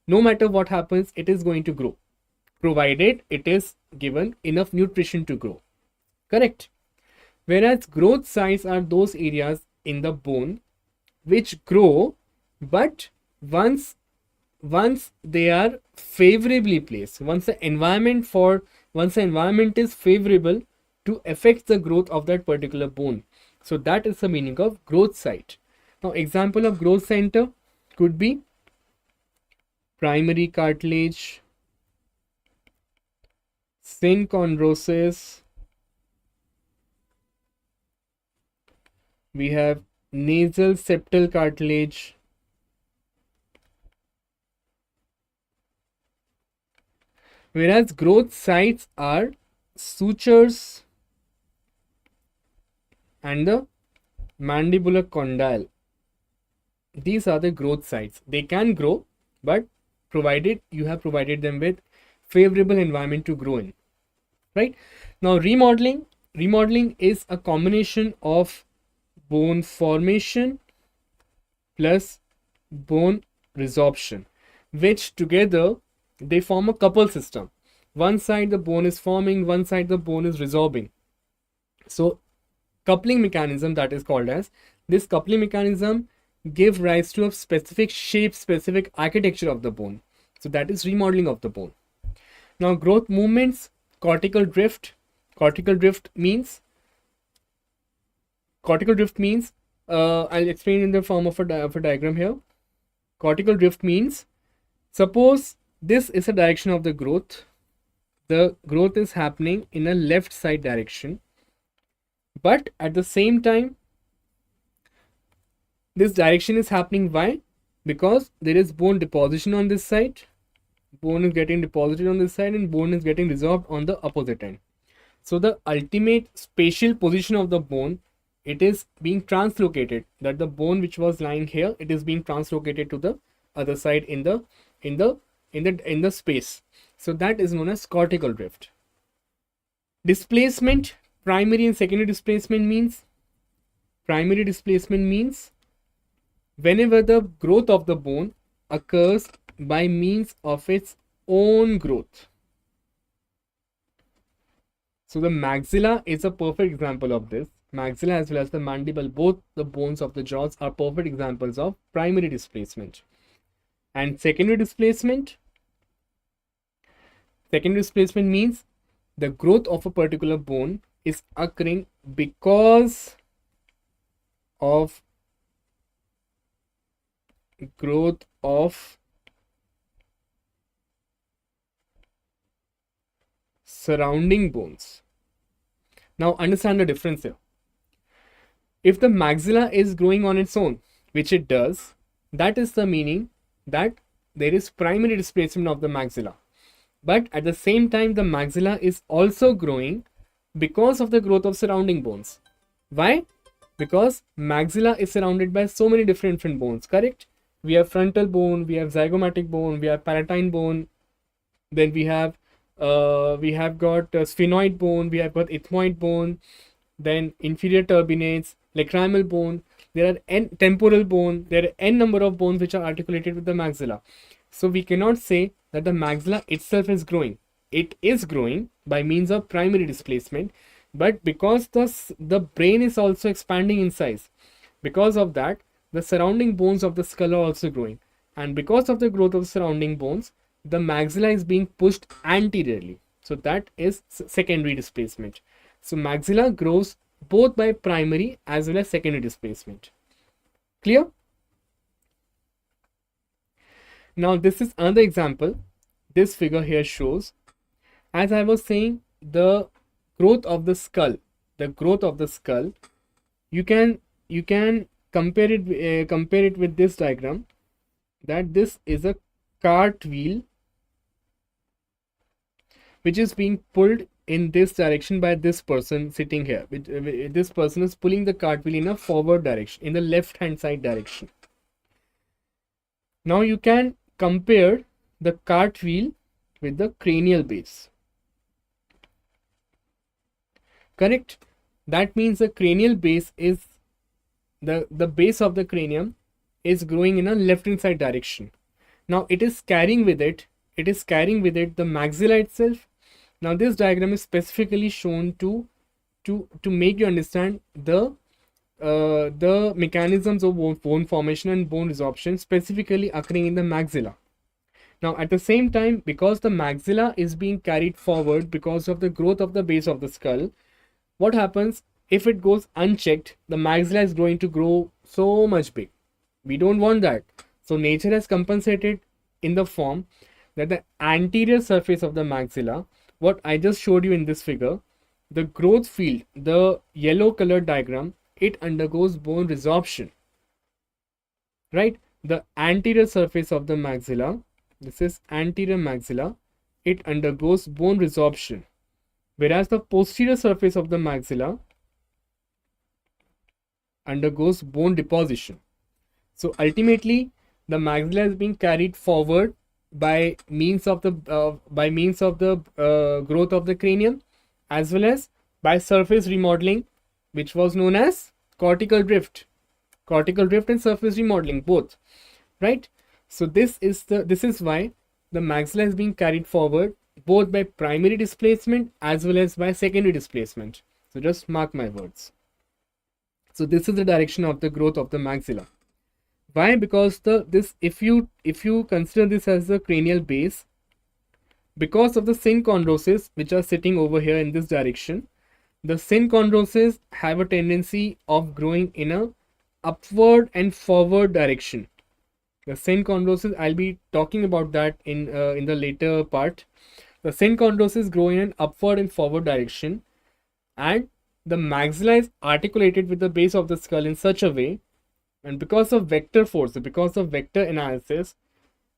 no matter what happens, it is going to grow, provided it is given enough nutrition to grow. Correct? Whereas growth sites are those areas in the bone which grow, but once they are favorably placed, once the environment is favorable to affect the growth of that particular bone. So that is the meaning of growth site. Now, example of growth center could be primary cartilage, synchondrosis, we have nasal septal cartilage, whereas growth sites are sutures and the mandibular condyle. These are the growth sites. They can grow, but provided you have provided them with favorable environment to grow in. Right? Now remodeling is a combination of bone formation plus bone resorption, which together they form a couple system. One side the bone is forming, one side the bone is resorbing. So coupling mechanism, that is called as, this coupling mechanism give rise to a specific shape, specific architecture of the bone. So that is remodeling of the bone. Now growth movements, cortical drift. Cortical drift means I'll explain in the form of a diagram here. Cortical drift means, suppose this is a direction of the growth. The growth is happening in a left side direction, but at the same time this direction is happening. Why? Because there is bone deposition on this side, bone is getting deposited on this side, and bone is getting resorbed on the opposite end. So the ultimate spatial position of the bone, it is being translocated, that the bone which was lying here, it is being translocated to the other side in the space. So that is known as cortical drift. Displacement, primary and secondary displacement means, whenever the growth of the bone occurs by means of its own growth. So the maxilla is a perfect example of this. Maxilla as well as the mandible, both the bones of the jaws, are perfect examples of primary displacement. And secondary displacement means the growth of a particular bone is occurring because of growth of surrounding bones. Now understand the difference here. If the maxilla is growing on its own, which it does, that is the meaning that there is primary displacement of the maxilla. But at the same time, the maxilla is also growing because of the growth of surrounding bones. Why? Because maxilla is surrounded by so many different bones, correct? We have frontal bone, we have zygomatic bone, we have palatine bone, then we have got sphenoid bone, we have got ethmoid bone, then inferior turbinates, lacrimal bone, there are n temporal bone, there are n number of bones which are articulated with the maxilla. So we cannot say that the maxilla itself is growing. It is growing by means of primary displacement, but because the brain is also expanding in size, because of that the surrounding bones of the skull are also growing, and because of the growth of the surrounding bones, the maxilla is being pushed anteriorly. So that is secondary displacement. So maxilla grows both by primary as well as secondary displacement. Clear? Now this is another example. This figure here shows, as I was saying, the growth of the skull. You can compare it with this diagram, that this is a cartwheel which is being pulled in this direction by this person sitting here. This person is pulling the cartwheel in a forward direction, in the left hand side direction. Now you can compare the cartwheel with the cranial base. Correct? That means the cranial base is the base of the cranium is growing in a left hand side direction. Now it is carrying with it the maxilla itself. Now this diagram is specifically shown to make you understand the mechanisms of bone formation and bone resorption specifically occurring in the maxilla. Now at the same time, because the maxilla is being carried forward because of the growth of the base of the skull, what happens if it goes unchecked? The maxilla is going to grow so much big. We don't want that. So nature has compensated in the form that the anterior surface of the maxilla, what I just showed you in this figure, the growth field, the yellow colored diagram, it undergoes bone resorption. Right? The anterior surface of the maxilla, this is anterior maxilla, it undergoes bone resorption. whereas the posterior surface of the maxilla undergoes bone deposition. So ultimately, the maxilla is being carried forward by means of the growth of the cranium, as well as by surface remodeling, which was known as cortical drift. Cortical drift and surface remodeling, both, right? So this is why the maxilla is being carried forward both by primary displacement as well as by secondary displacement. So just mark my words. So this is the direction of the growth of the maxilla. Why? Because if you consider this as the cranial base, because of the synchondroses which are sitting over here in this direction, the synchondroses have a tendency of growing in a upward and forward direction. The synchondroses, I'll be talking about that in the later part. The synchondroses grow in an upward and forward direction, and the maxilla is articulated with the base of the skull in such a way, and because of vector force, because of vector analysis,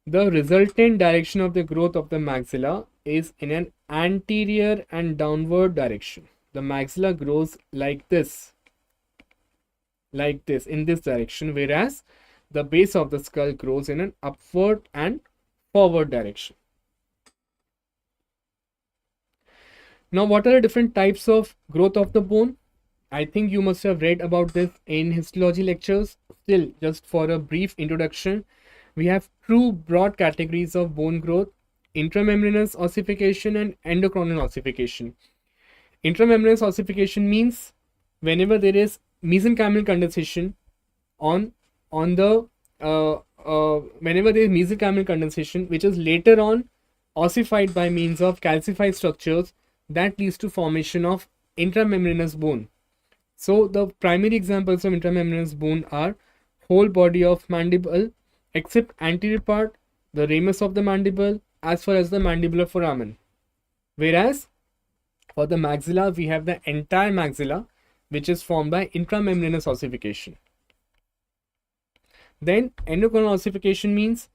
the resultant direction of the growth of the maxilla is in an anterior and downward direction. The maxilla grows like this, in this direction, whereas the base of the skull grows in an upward and forward direction. Now, what are the different types of growth of the bone? I think you must have read about this in histology lectures. Still, just for a brief introduction, we have two broad categories of bone growth: intramembranous ossification and endochronal ossification. Intramembranous ossification means whenever there is mesenchymal condensation whenever there is mesenchymal condensation which is later on ossified by means of calcified structures, that leads to formation of intramembranous bone. So the primary examples of intramembranous bone are whole body of mandible except anterior part, the ramus of the mandible, as far as the mandibular foramen. Whereas for the maxilla, we have the entire maxilla, which is formed by intramembranous ossification. Then endochronal ossification means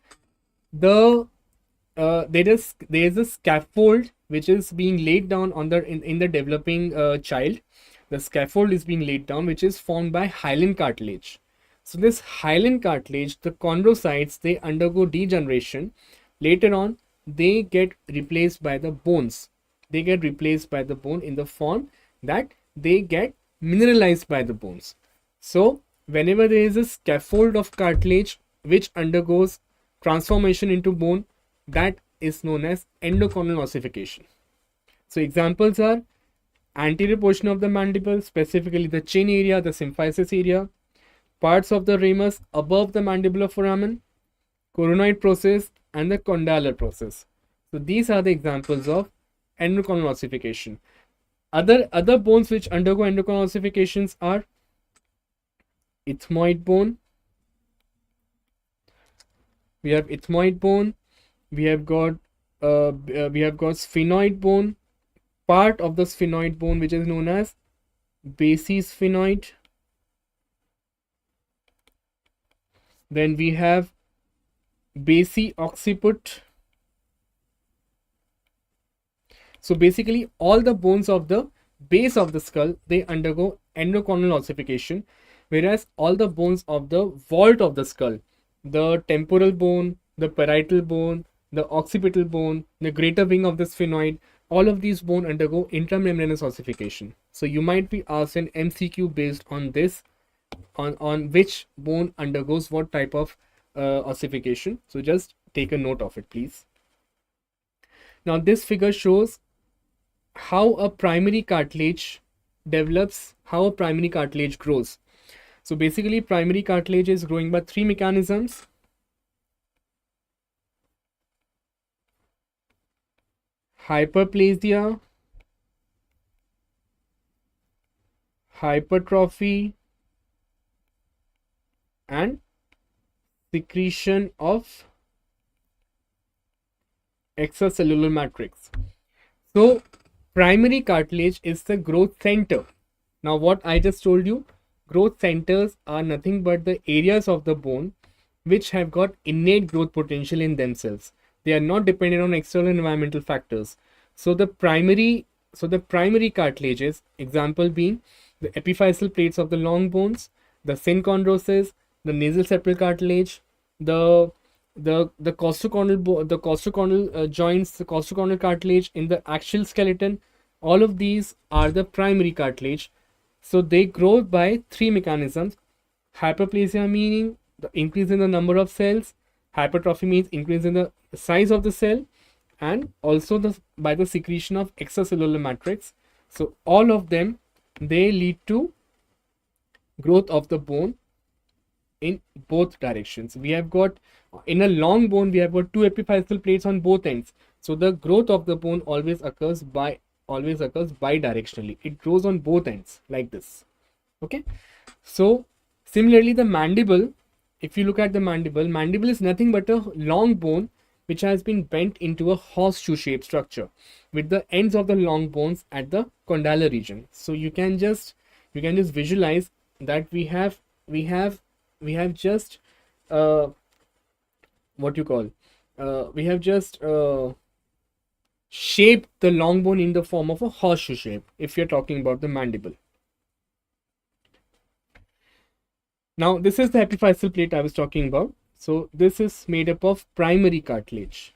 there is a scaffold which is being laid down on in the developing child. The scaffold is being laid down, which is formed by hyaline cartilage. So this hyaline cartilage, the chondrocytes, they undergo degeneration. Later on, they get replaced by the bones. They get replaced by the bone in the form that they get mineralized by the bones. So whenever there is a scaffold of cartilage which undergoes transformation into bone, that is known as endochronal ossification. So examples are anterior portion of the mandible, specifically the chin area, the symphysis area, parts of the ramus above the mandibular foramen, coronoid process, and the condylar process. So these are the examples of endochronal ossification. Other bones which undergo endochronal ossifications are ethmoid bone. We have ethmoid bone. We have got sphenoid bone. Part of the sphenoid bone which is known as basisphenoid. Then we have basi-occiput. So basically all the bones of the base of the skull, they undergo endochronal ossification, whereas all the bones of the vault of the skull, the temporal bone, the parietal bone, the occipital bone, the greater wing of the sphenoid, all of these bone undergo intramembranous ossification. So you might be asked an MCQ based on this, on which bone undergoes what type of ossification. So just take a note of it, please. Now this figure shows how a primary cartilage develops, how a primary cartilage grows. So basically primary cartilage is growing by three mechanisms: hyperplasia, hypertrophy, and secretion of extracellular matrix. So primary cartilage is the growth center. Now what I just told you, growth centers are nothing but the areas of the bone which have got innate growth potential in themselves. They are not dependent on external environmental factors. So the primary So the primary cartilages, example being the epiphyseal plates of the long bones, the synchondroses, the nasal septal cartilage, the costochondral joints, the costochondral cartilage in the axial skeleton. All of these are the primary cartilage. So they grow by three mechanisms. Hyperplasia meaning the increase in the number of cells. Hypertrophy means increase in the size of the cell, and also by the secretion of extracellular matrix. So all of them, they lead to growth of the bone in both directions. We have got, in a long bone, we have got two epiphyseal plates on both ends. So the growth of the bone always occurs bidirectionally. It grows on both ends like this. Okay. So similarly, the mandible, if you look at the mandible is nothing but a long bone which has been bent into a horseshoe shaped structure with the ends of the long bones at the condylar region. So you can just visualize that we have just what you call we have just shaped the long bone in the form of a horseshoe shape if you're talking about the mandible. Now this is the epiphyseal plate I was talking about. So this is made up of primary cartilage,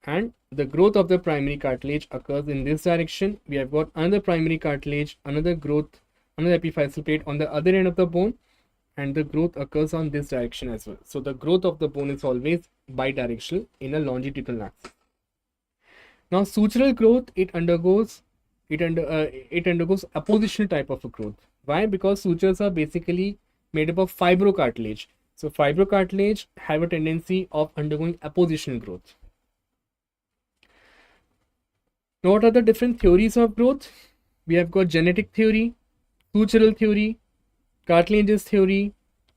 and the growth of the primary cartilage occurs in this direction. We have got another primary cartilage, another epiphyseal plate on the other end of the bone, and the growth occurs on this direction as well. So the growth of the bone is always bidirectional in a longitudinal axis. Now sutural growth, it undergoes oppositional type of a growth. Why? Because sutures are basically made up of fibrocartilage. So fibrocartilage have a tendency of undergoing oppositional growth. Now what are the different theories of growth? We have got genetic theory, sutural theory, cartilaginous theory,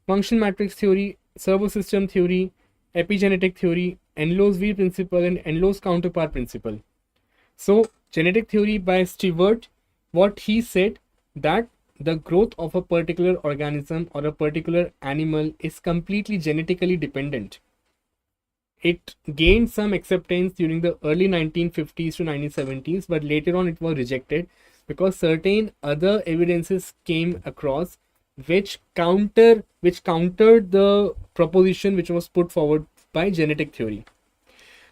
function matrix theory, servosystem theory, epigenetic theory, Enlow's-V principle, and Enlow's counterpart principle. So genetic theory by Stewart, what he said, that the growth of a particular organism or a particular animal is completely genetically dependent. It gained some acceptance during the early 1950s to 1970s, but later on it was rejected because certain other evidences came across which countered the proposition which was put forward by genetic theory.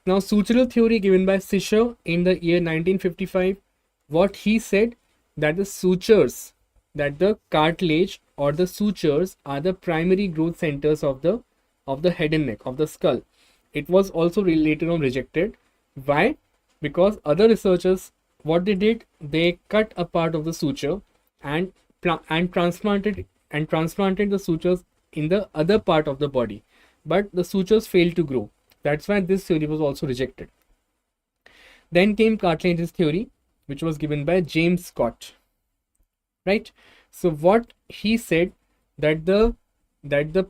Now sutural theory given by Fischer in the year 1955, what he said, that the cartilage or the sutures are the primary growth centers of the head and neck, of the skull. It was also later on rejected. Why? Because other researchers, what they did, they cut a part of the suture and transplanted the sutures in the other part of the body, but the sutures failed to grow. That's why this theory was also rejected. Then came cartilaginous theory, which was given by James Scott. Right? So what he said, that the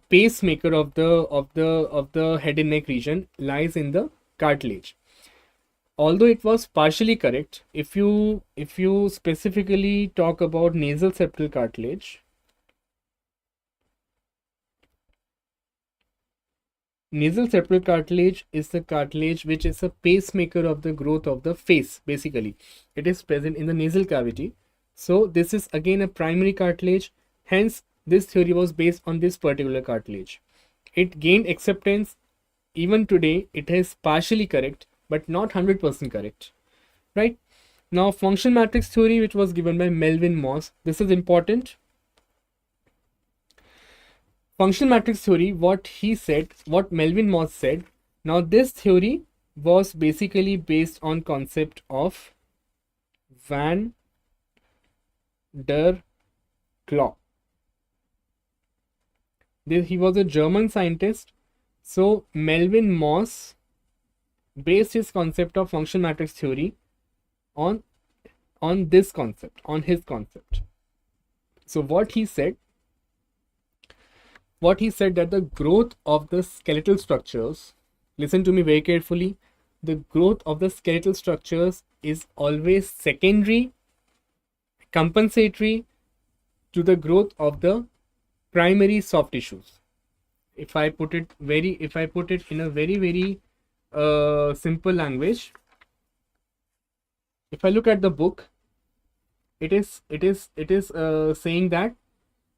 pacemaker of the head and neck region lies in the cartilage. Although it was partially correct, if you specifically talk about nasal septal cartilage, nasal septal cartilage is the cartilage which is a pacemaker of the growth of the face. Basically, it is present in the nasal cavity. So this is again a primary cartilage. Hence, this theory was based on this particular cartilage. It gained acceptance. Even today, it is partially correct, but not 100% correct. Right? Now, function matrix theory, which was given by Melvin Moss. This is important. Function matrix theory, what Melvin Moss said. Now, this theory was basically based on concept of Van der Klaw. He was a German scientist. So Melvin Moss based his concept of function matrix theory on his concept. So what he said that the growth of the skeletal structures, listen to me very carefully, the growth of the skeletal structures is always secondary, compensatory to the growth of the primary soft tissues. If I put it in a very simple language, If I look at the book, it is saying that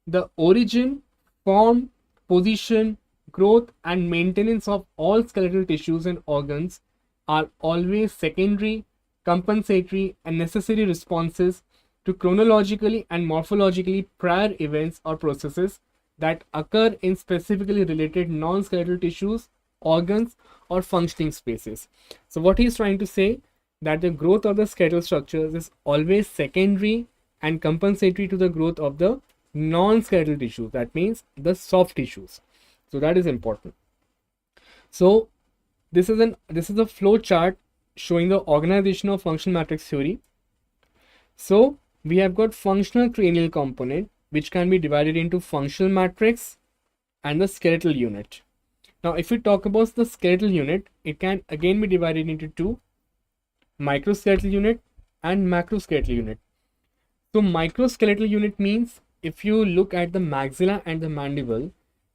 the origin, form, position, growth, and maintenance of all skeletal tissues and organs are always secondary, compensatory, and necessary responses to chronologically and morphologically prior events or processes that occur in specifically related non-skeletal tissues, organs, or functioning spaces. So what he's trying to say, that the growth of the skeletal structures is always secondary and compensatory to the growth of the non-skeletal tissues. That means the soft tissues. So that is important. So this is a flow chart showing the organization of functional matrix theory. So we have got functional cranial component, which can be divided into functional matrix and the skeletal unit. Now if we talk about the skeletal unit, it can again be divided into two: microskeletal unit and macroskeletal unit. So microskeletal unit means, if you look at the maxilla and the mandible,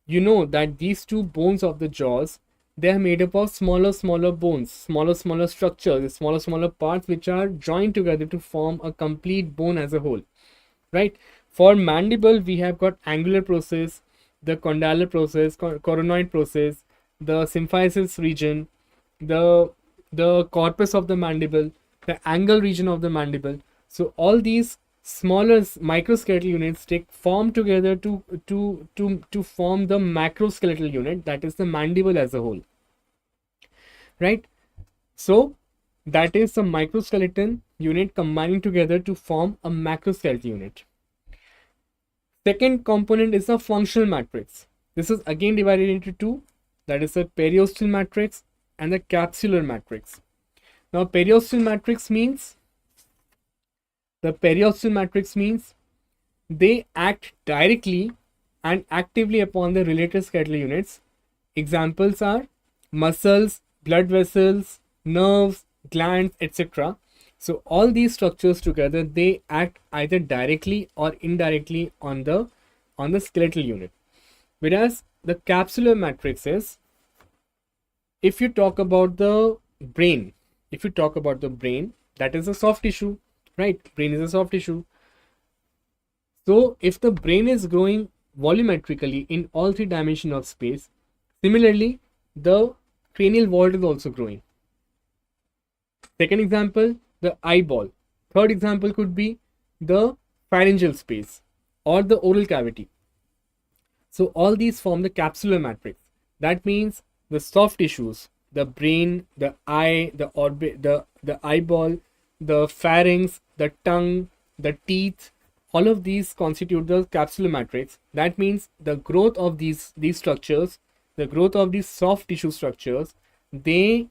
you know that these two bones of the jaws, they are made up of smaller bones, smaller structures, smaller parts which are joined together to form a complete bone as a whole, right? For mandible, we have got angular process, the condylar process, coronoid process, the symphysis region, the corpus of the mandible, the angle region of the mandible. So all these smaller microskeletal units take form together to form the macroskeletal unit, that is the mandible as a whole, right? So that is the microskeleton unit combining together to form a macroskeletal unit. Second component is the functional matrix. This is again divided into two, that is the periosteal matrix and the capsular matrix. Now periosteal matrix means, they act directly and actively upon the related skeletal units. Examples are muscles, blood vessels, nerves, glands, etc. So all these structures together, they act either directly or indirectly on the skeletal unit. Whereas the capsular matrix is, if you talk about the brain, that is a soft tissue, right? Brain is a soft tissue. So if the brain is growing volumetrically in all three dimensions of space, similarly the cranial vault is also growing. Second example, the eyeball. Third example could be the pharyngeal space or the oral cavity. So all these form the capsular matrix. That means the soft tissues, the brain, the eye, the orbit, the eyeball, the pharynx, the tongue, the teeth, all of these constitute the capsular matrix. That means the growth of these structures, the growth of these soft tissue structures, they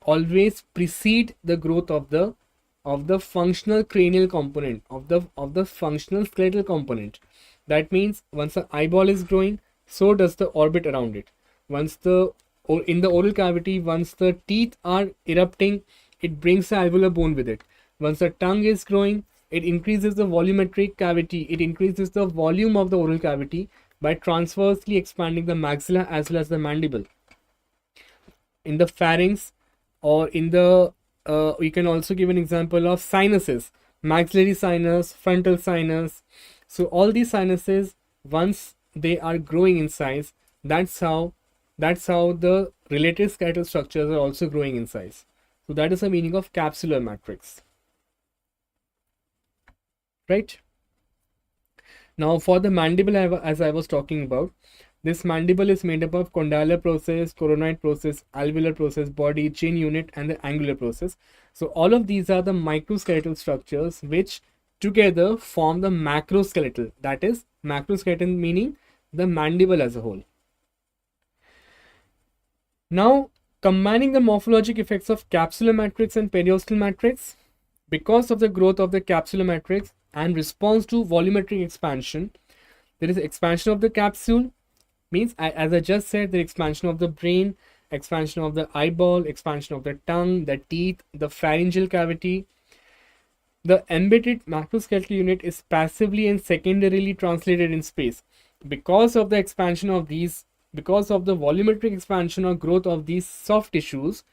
always precede the growth of the functional cranial component, of the functional skeletal component. That means once the eyeball is growing, so does the orbit around it. In the oral cavity, once the teeth are erupting, it brings the alveolar bone with it. Once the tongue is growing, it increases the volumetric cavity, it increases the volume of the oral cavity by transversely expanding the maxilla as well as the mandible. In the pharynx, or in the we can also give an example of sinuses, maxillary sinus, frontal sinus. So all these sinuses, once they are growing in size, that's how the related skeletal structures are also growing in size. So that is the meaning of capsular matrix, right? Now for the mandible, as I was talking about, this mandible is made up of condylar process, coronoid process, alveolar process, body, chin unit, and the angular process. So all of these are the microskeletal structures which together form the macroskeletal. That is, macroskeletal meaning the mandible as a whole. Now, combining the morphologic effects of capsular matrix and periosteal matrix, because of the growth of the capsular matrix and response to volumetric expansion, there is expansion of the capsule, means, as I just said, the expansion of the brain, expansion of the eyeball, expansion of the tongue, the teeth, the pharyngeal cavity. The embedded macroskeletal unit is passively and secondarily translated in space. Because of the expansion of these, because of the volumetric expansion or growth of these soft tissues,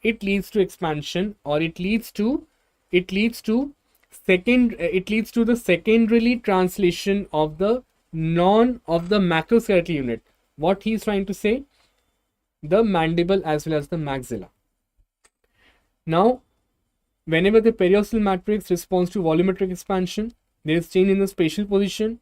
it leads to expansion, or it leads to it leads to the secondarily translation of the macroskeletal unit. What he's trying to say, the mandible as well as the maxilla. Now, whenever the periostal matrix responds to volumetric expansion, there is change in the spatial position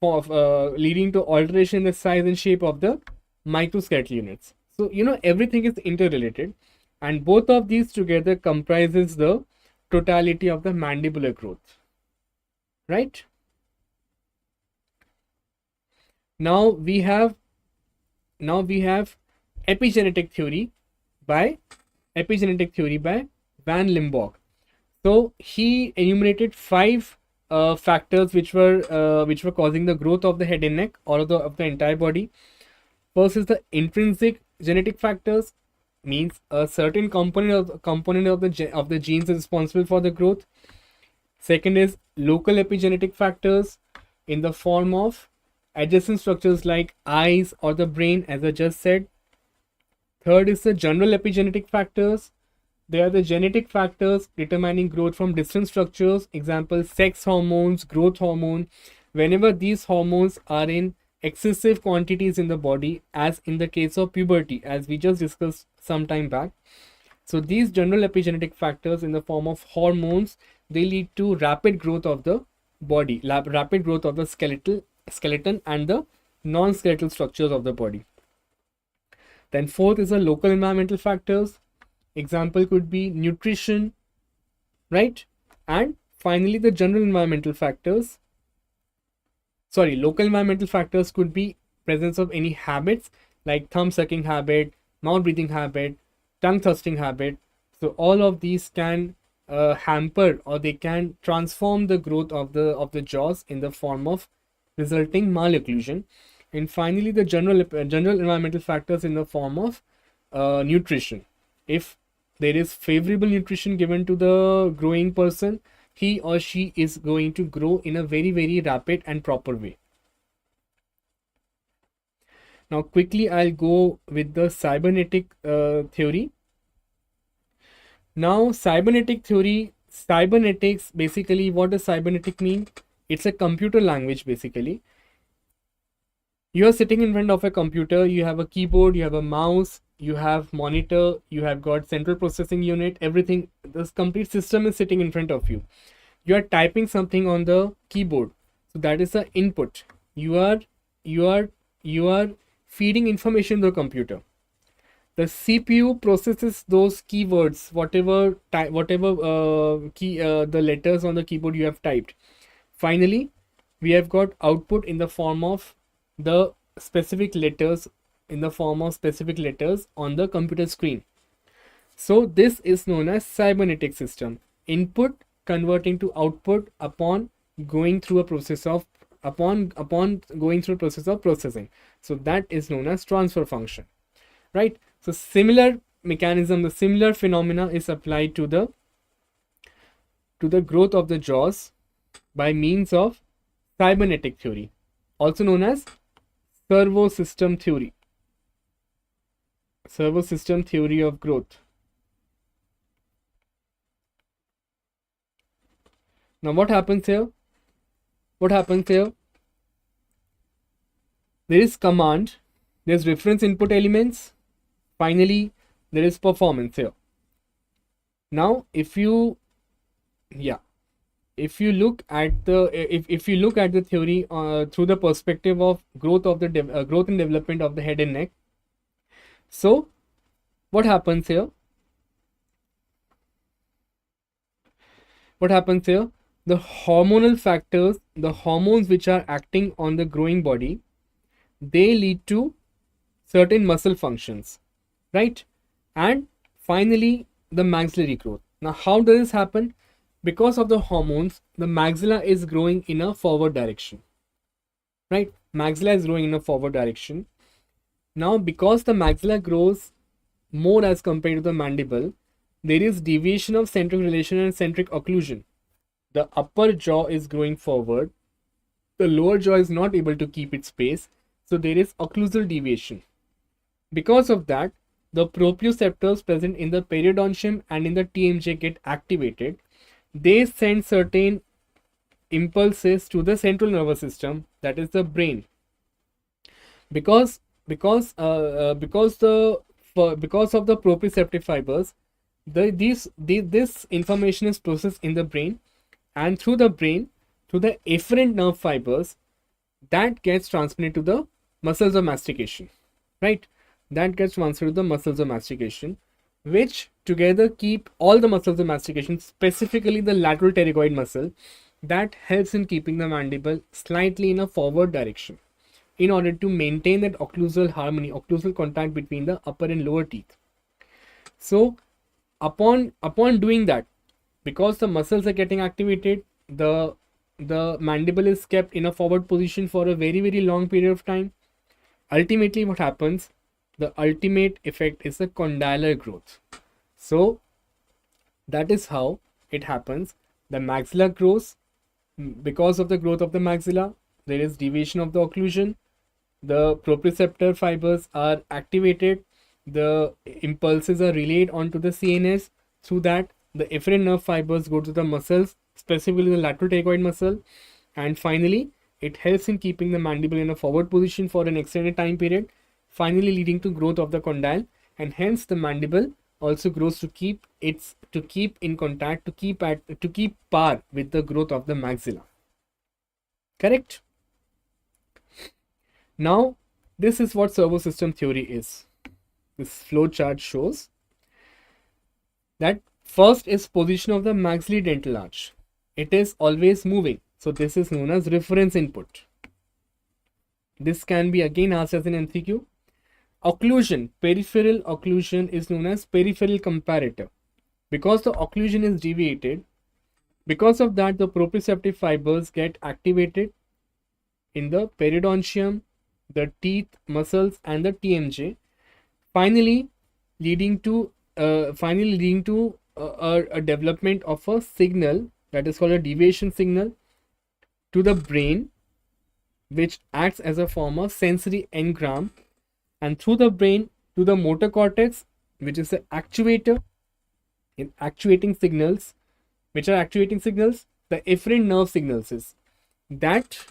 of leading to alteration in the size and shape of the microskeletal units. So everything is interrelated, and both of these together comprises the totality of the mandibular growth, right? Now we have epigenetic theory by Van Limburg. So he enumerated 5 factors which were causing the growth of the head and neck or of the entire body. First is the intrinsic genetic factors, means a certain component of the genes is responsible for the growth. Second is local epigenetic factors in the form of adjacent structures like eyes or the brain, as I just said. Third is the general epigenetic factors. They are the genetic factors determining growth from distant structures. Example, sex hormones, growth hormone. Whenever these hormones are in excessive quantities in the body, as in the case of puberty, as we just discussed some time back. So these general epigenetic factors in the form of hormones, they lead to rapid growth of the body, rapid growth of the skeleton and the non-skeletal structures of the body. Then fourth is the local environmental factors. Example could be nutrition, right? And finally, the general environmental factors. Local environmental factors could be presence of any habits like thumb sucking habit, mouth breathing habit, tongue thrusting habit. So all of these can hamper, or they can transform the growth of the jaws in the form of resulting malocclusion. And finally, the general environmental factors in the form of nutrition. If there is favorable nutrition given to the growing person, he or she is going to grow in a very, very rapid and proper way. Now quickly I'll go with the cybernetic theory. Now cybernetics, basically what does cybernetic mean? It's a computer language basically. You are sitting in front of a computer, you have a keyboard, you have a mouse, you have monitor, you have got central processing unit, everything, this complete system is sitting in front of you. You are typing something on the keyboard, so that is the input. You are feeding information to the computer. The CPU processes those keywords, whatever the letters on the keyboard you have typed. Finally, we have got output in the form of the specific letters on the computer screen. So this is known as cybernetic system. Input converting to output upon going through a process of processing. So that is known as transfer function, right? So similar mechanism, the similar phenomena is applied to the growth of the jaws by means of cybernetic theory, also known as servo system theory of growth. Now what happens here? There is command, there's reference input elements, finally there is performance here. Now if you look at the theory through the perspective of growth and development of the head and neck, so what happens here? The hormonal factors, the hormones which are acting on the growing body, they lead to certain muscle functions, right? And finally, the maxillary growth. Now, how does this happen? Because of the hormones, the maxilla is growing in a forward direction, right? Maxilla is growing in a forward direction. Now, because the maxilla grows more as compared to the mandible, there is deviation of centric relation and centric occlusion. The upper jaw is growing forward, the lower jaw is not able to keep its pace, so there is occlusal deviation. Because of that, the proprioceptors present in the periodontium and in the TMJ get activated. They send certain impulses to the central nervous system, that is the brain. Because because because the because of the proprioceptive fibers, this information is processed in the brain, and through the brain to the efferent nerve fibers, that gets transmitted to the muscles of mastication, right? That gets transferred to the muscles of mastication, which together keep all the muscles of mastication, specifically the lateral pterygoid muscle, that helps in keeping the mandible slightly in a forward direction in order to maintain that occlusal harmony, occlusal contact between the upper and lower teeth. So upon doing that, because the muscles are getting activated, the mandible is kept in a forward position for a very, very long period of time. Ultimately, what happens, the ultimate effect is the condylar growth. So that is how it happens. The maxilla grows. Because of the growth of the maxilla, there is deviation of the occlusion. The proprioceptor fibers are activated. The impulses are relayed onto the CNS. Through that, the efferent nerve fibers go to the muscles, specifically the lateral pterygoid muscle. And finally, it helps in keeping the mandible in a forward position for an extended time period, finally leading to growth of the condyle, and hence the mandible also grows to keep in contact, to keep par with the growth of the maxilla. Correct? Now, this is what servo system theory is. This flow chart shows that first is position of the maxillary dental arch. It is always moving. So this is known as reference input. This can be again asked as an MCQ. Occlusion, peripheral occlusion is known as peripheral comparator. Because the occlusion is deviated, because of that the proprioceptive fibers get activated in the periodontium, the teeth, muscles and the TMJ, finally leading to a development of a signal that is called a deviation signal to the brain, which acts as a form of sensory engram, and through the brain to the motor cortex, which is the actuator in actuating signals, which are actuating signals, the efferent nerve signals is that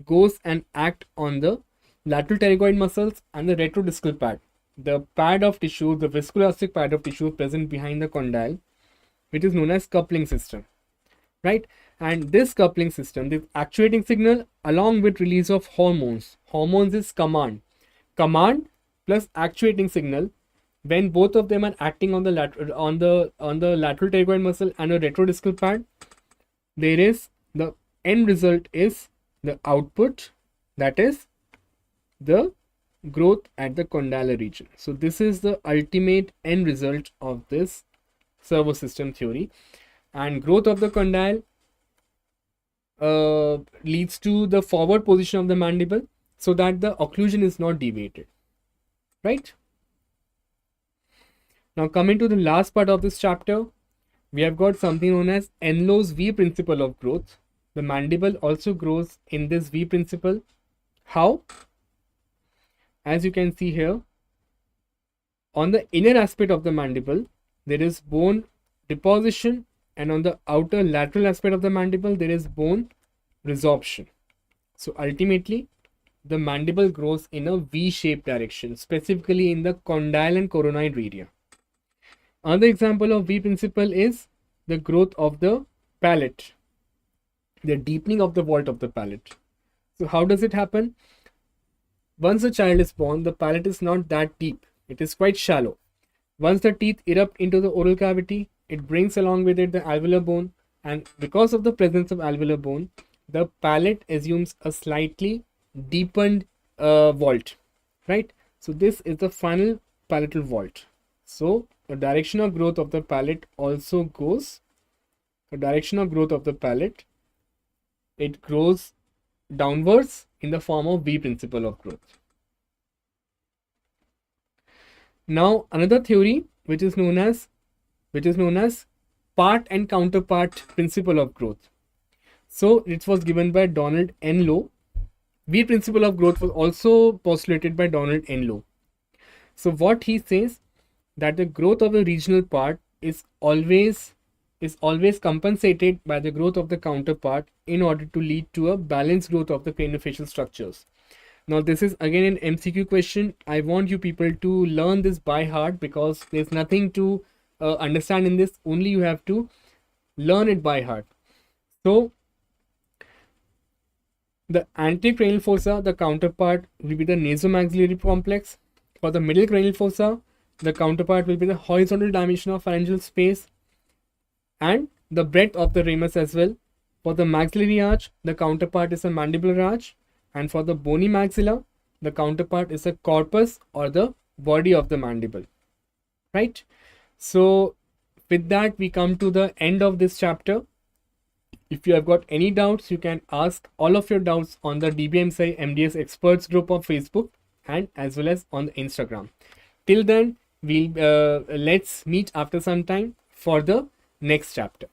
goes and act on the lateral pterygoid muscles and the retrodiscal pad, the pad of tissue, the viscoelastic pad of tissue present behind the condyle, which is known as coupling system, right? And this coupling system, this actuating signal along with release of hormones is command plus actuating signal. When both of them are acting on the lateral pterygoid muscle and a retrodiscal pad, there is the end result is the output, that is the growth at the condylar region. So this is the ultimate end result of this servo system theory, and growth of the condyle leads to the forward position of the mandible so that the occlusion is not deviated, right? Now coming to the last part of this chapter, we have got something known as Enlow's V principle of growth. The mandible also grows in this V principle. How? As you can see here, on the inner aspect of the mandible, there is bone deposition, and on the outer lateral aspect of the mandible, there is bone resorption. So ultimately, the mandible grows in a V-shaped direction, specifically in the condyle and coronoid area. Another example of V principle is the growth of the palate, the deepening of the vault of the palate. So how does it happen? Once a child is born, the palate is not that deep. It is quite shallow. Once the teeth erupt into the oral cavity, it brings along with it the alveolar bone, and because of the presence of alveolar bone, the palate assumes a slightly deepened vault, right? So this is the final palatal vault. So the direction of growth of the palate also goes, it grows downwards in the form of V principle of growth. Now another theory which is known as part and counterpart principle of growth. So it was given by Donald Enlow. V principle of growth was also postulated by Donald Enlow. So what he says, that the growth of the regional part is always compensated by the growth of the counterpart in order to lead to a balanced growth of the craniofacial structures. Now this is again an MCQ question. I want you people to learn this by heart because there's nothing to understand in this. Only you have to learn it by heart. So the anterocranial fossa, the counterpart will be the nasomaxillary complex. For the middle cranial fossa, the counterpart will be the horizontal dimension of pharyngeal space and the breadth of the ramus as well. For the maxillary arch, the counterpart is a mandibular arch, and for the bony maxilla, the counterpart is a corpus or the body of the mandible. Right? So with that, we come to the end of this chapter. If you have got any doubts, you can ask all of your doubts on the DBMCI MDS experts group of Facebook and as well as on the Instagram. Till then, let's meet after some time for the next chapter.